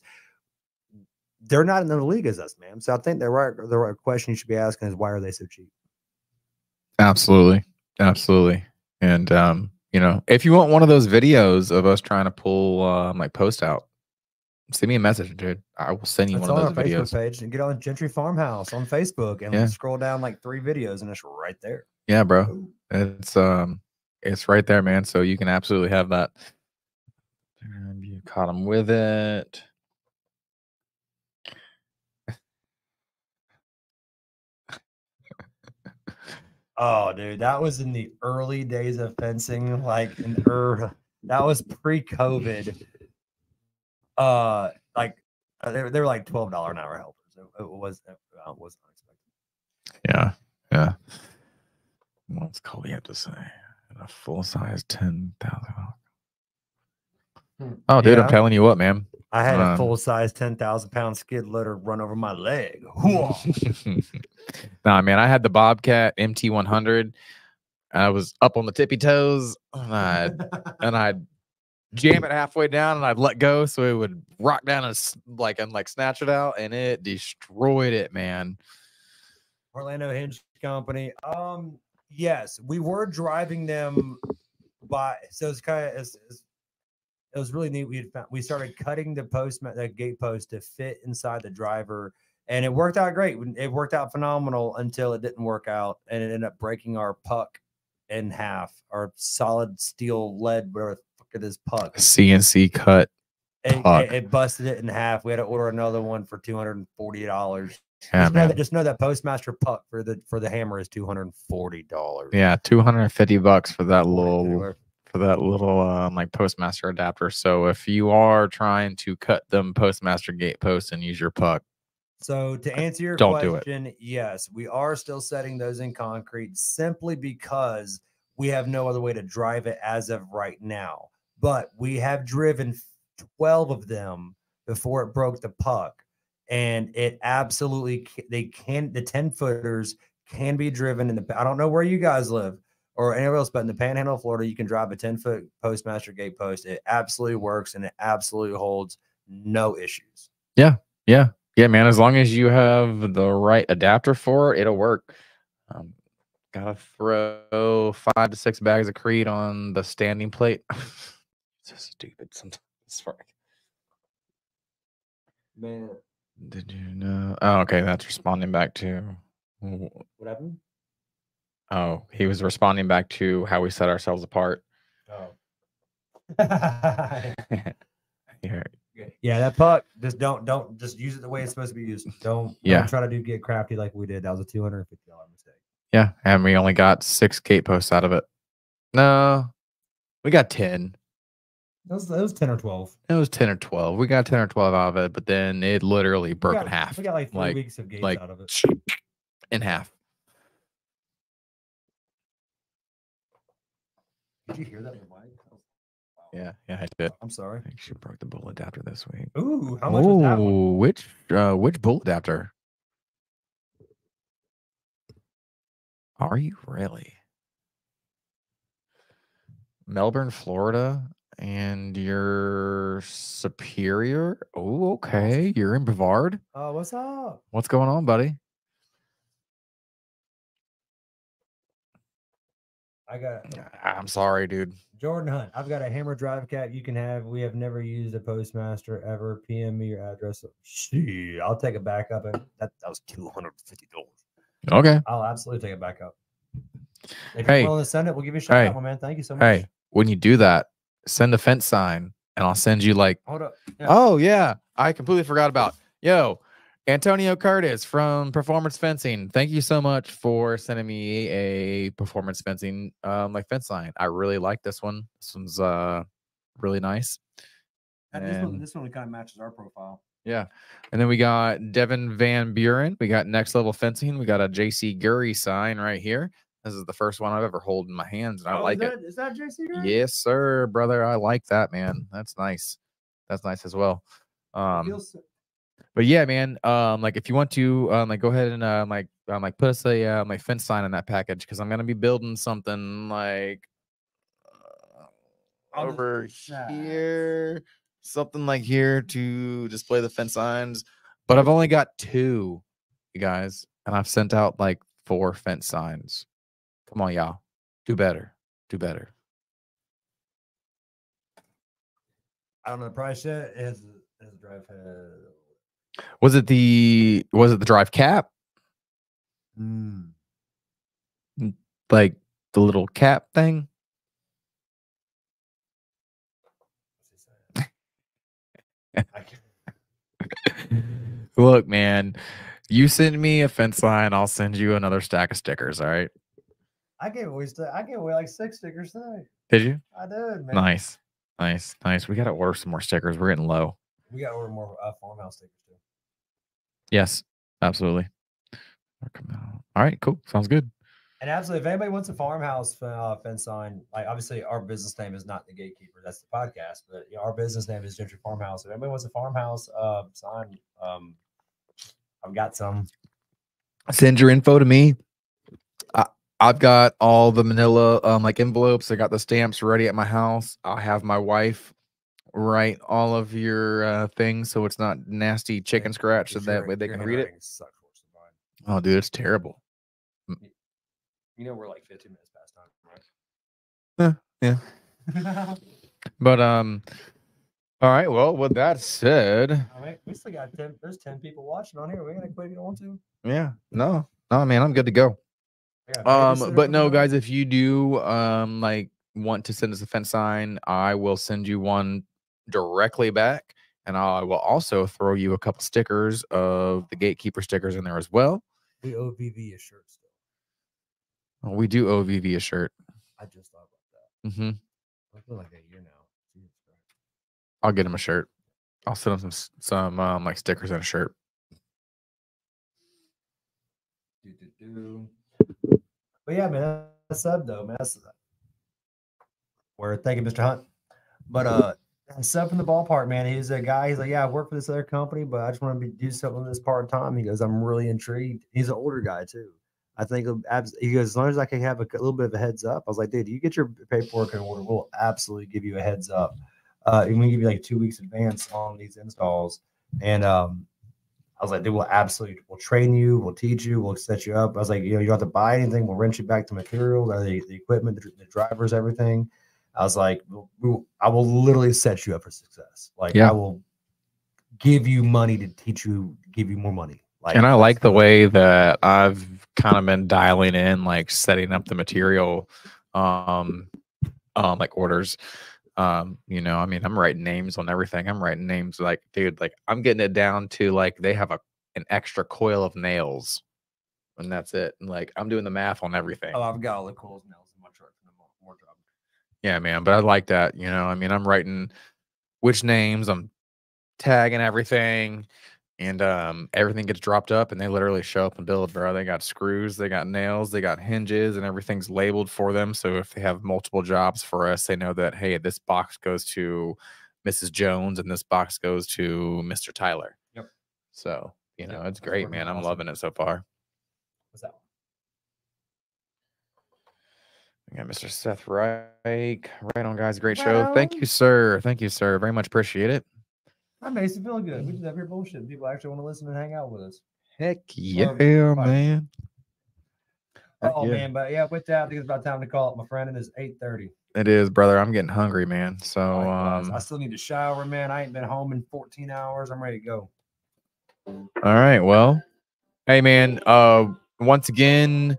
They're not in the league as us, man. So I think the right question you should be asking is, why are they so cheap? Absolutely. And you know, if you want one of those videos of us trying to pull like post out, send me a message, dude. I will send you one of those videos. videos. Facebook page and get on Gentry Farmhouse on Facebook and scroll down like 3 videos and it's right there. Yeah, bro. It's right there, man. So you can absolutely have that. You caught him with it. Oh, dude, that was in the early days of fencing, like that was pre-COVID. They were like $12 an hour helpers. It was unexpected. Yeah. What's Colby have to say? A full size 10,000. Oh, dude, I'm telling you what, man. I had a full size 10,000-pound skid loader run over my leg. Nah, man, I had the Bobcat MT100. I was up on the tippy toes, and I'd jam it halfway down, and I'd let go so it would rock down and snatch it out, and it destroyed it, man. Orlando Hinge Company. Yes, we were driving them by. So it's it was really neat. We started cutting the gate post to fit inside the driver, and it worked out great. It worked out phenomenal until it didn't work out, and it ended up breaking our puck in half. Our solid steel lead, whatever the fuck it is, puck. CNC cut. It busted it in half. We had to order another one for $240. Yeah, just know that Postmaster puck for the hammer is $240. Yeah, $250 for that little like Postmaster adapter. So if you are trying to cut them Postmaster gate posts and use your puck, so to answer your question, yes, we are still setting those in concrete simply because we have no other way to drive it as of right now. But we have driven 12 of them before it broke the puck. And it absolutely, the 10-footers can be driven I don't know where you guys live or anywhere else, but in the Panhandle of Florida, you can drive a 10-foot Postmaster gate post. It absolutely works and it absolutely holds no issues. Yeah, man. As long as you have the right adapter for it, it'll work. Gotta throw 5 to 6 bags of Creed on the standing plate. It's so stupid sometimes. Man. Did you know? Oh, okay. That's responding back to what happened? Oh, he was responding back to how we set ourselves apart. Oh. Yeah, that puck. Just don't just use it the way it's supposed to be used. Don't try to get crafty like we did. That was a $250 mistake. Yeah, and we only got 6 gate posts out of it. No, we got 10. It was 10 or 12. It was 10 or 12. We got 10 or 12 out of it, but then it literally broke in half. We got like 3 weeks of gates out of it. In half. Did you hear that? Yeah, I did. I'm sorry. I think she broke the bull adapter this week. Ooh, how much was that one? Which bull adapter? Are you really? Melbourne, Florida, and you're Superior? Oh, okay. You're in Brevard? Oh, what's up? What's going on, buddy? I'm sorry, dude. Jordan Hunt, I've got a Hammer drive cap you can have. We have never used a Postmaster ever. PM me your address. Gee, I'll take it back up. And that was $250. Okay. I'll absolutely take it back up. If you're willing to send it, we'll give you a shout out, my man. Thank you so much. Hey, when you do that, send a fence sign and I'll send you like, hold up. Yeah. Oh, yeah. I completely forgot about. Yo, Antonio Curtis from Performance Fencing. Thank you so much for sending me a Performance Fencing like fence sign. I really like this one. This one's really nice. And this one kind of matches our profile. Yeah. And then we got Devin Van Buren. We got Next Level Fencing. We got a JC Gurry sign right here. This is the first one I've ever held in my hands, and I Oh, like it. Is that JC Gray? Yes, sir, brother. I like that, man. That's nice. That's nice as well. But yeah, man. Like if you want to, like go ahead and like put us a like fence sign in that package because I'm gonna be building something like over here, something like here to display the fence signs. But I've only got 2, you guys, and I've sent out like 4 fence signs. Come on, y'all, do better, do better. I don't know the price yet. It has a drive head. Was it the drive cap? Like the little cap thing? Look, man, you send me a fence line, I'll send you another stack of stickers. All right. I gave away like 6 stickers today. Did you? I did, man. Nice. We got to order some more stickers. We're getting low. We got to order more farmhouse stickers too. Yes, absolutely. All right, cool. Sounds good. And absolutely, if anybody wants a farmhouse fence sign, like obviously our business name is not The Gatekeeper. That's the podcast, but our business name is Gentry Farmhouse. If anybody wants a farmhouse sign, I've got some. Send your info to me. I've got all the manila like envelopes. I got the stamps ready at my house. I'll have my wife write all of your things so it's not nasty chicken scratch, so that way they can read it. Oh, dude, it's terrible. You know we're like 15 minutes past time, right? Yeah. But all right. Well, with that said, all right, we still got 10. There's 10 people watching on here. We're gonna quit if you don't want to. Yeah. No, man, I'm good to go. But no, guys, if you do like want to send us a fence sign, I will send you one directly back, and I will also throw you a couple stickers of the Gatekeeper stickers in there as well. We OVV a shirt still. Oh, we do OVV a shirt. I just thought about that. I feel like a year now. I'll get him a shirt. I'll send him some like stickers and a shirt. But yeah, man, that's up though, man. We're thanking Mr. Hunt. But Sub from the ballpark, man. He's a guy. He's like, yeah, I work for this other company, but I just want to do something with this part time. He goes, I'm really intrigued. He's an older guy too. I think he goes, as long as I can have a little bit of a heads up. I was like, dude, you get your paperwork in order. We'll absolutely give you a heads up. And we give you like 2 weeks advance on these installs. And I was like, dude, we'll train you, we'll teach you, we'll set you up. I was like, you don't have to buy anything. We'll rent you back the materials, the equipment, the drivers, everything. I was like, I will literally set you up for success. Like, I will give you money to teach you, give you more money. Like, and I like the way that I've kind of been dialing in, like setting up the material, like orders. You know, I mean, I'm writing names on everything. I'm writing names like, dude, like I'm getting it down to like they have an extra coil of nails, and that's it. And like I'm doing the math on everything. Oh, I've got all the coils of nails in my truck for the more job. Yeah, man. But I like that. You know, I mean, I'm writing which names, I'm tagging everything. And everything gets dropped up and they literally show up and build, bro. They got screws, they got nails, they got hinges, and everything's labeled for them. So if they have multiple jobs for us, they know that, hey, this box goes to Mrs. Jones and this box goes to Mr. Tyler. Yep. So, you know, it's great, man. I'm loving it so far. What's that one? We got Mr. Seth Reich. Right on, guys. Great show. Thank you, sir. Thank you, sir. Very much appreciate it. That makes me feel good. We just have your bullshit. People actually want to listen and hang out with us. Heck yeah, man. Oh, man. But yeah, with that, I think it's about time to call it, my friend. It is 8:30. It is, brother. I'm getting hungry, man. So I still need to shower, man. I ain't been home in 14 hours. I'm ready to go. All right. Well, hey, man. Once again,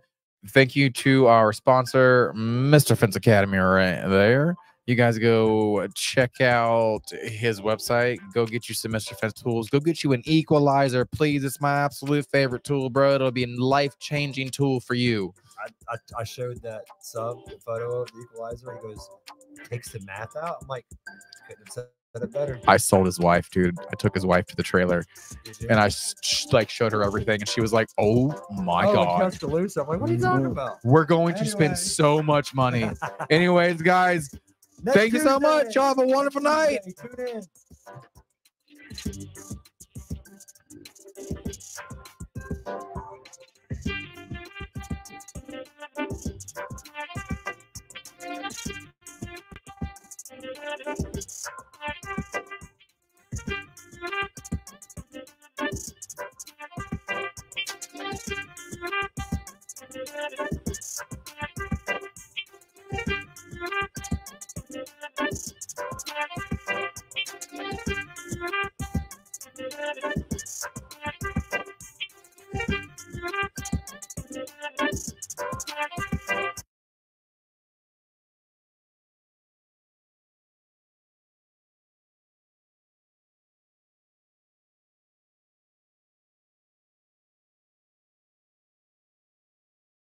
thank you to our sponsor, Mr. Fence Academy, right there. You guys go check out his website. Go get you some Mr. Fence tools. Go get you an equalizer, please. It's my absolute favorite tool, bro. It'll be a life-changing tool for you. I showed that sub the photo of the equalizer. He goes, takes the math out. I'm like, couldn't have said Better. I sold his wife, dude. I took his wife to the trailer, and I like showed her everything, and she was like, "Oh my god, Tuscaloosa. I'm like, what are you talking about? we're going to Anyway. spend so much money." Anyways, guys, thank you so much. Y'all have a wonderful night. Tune in.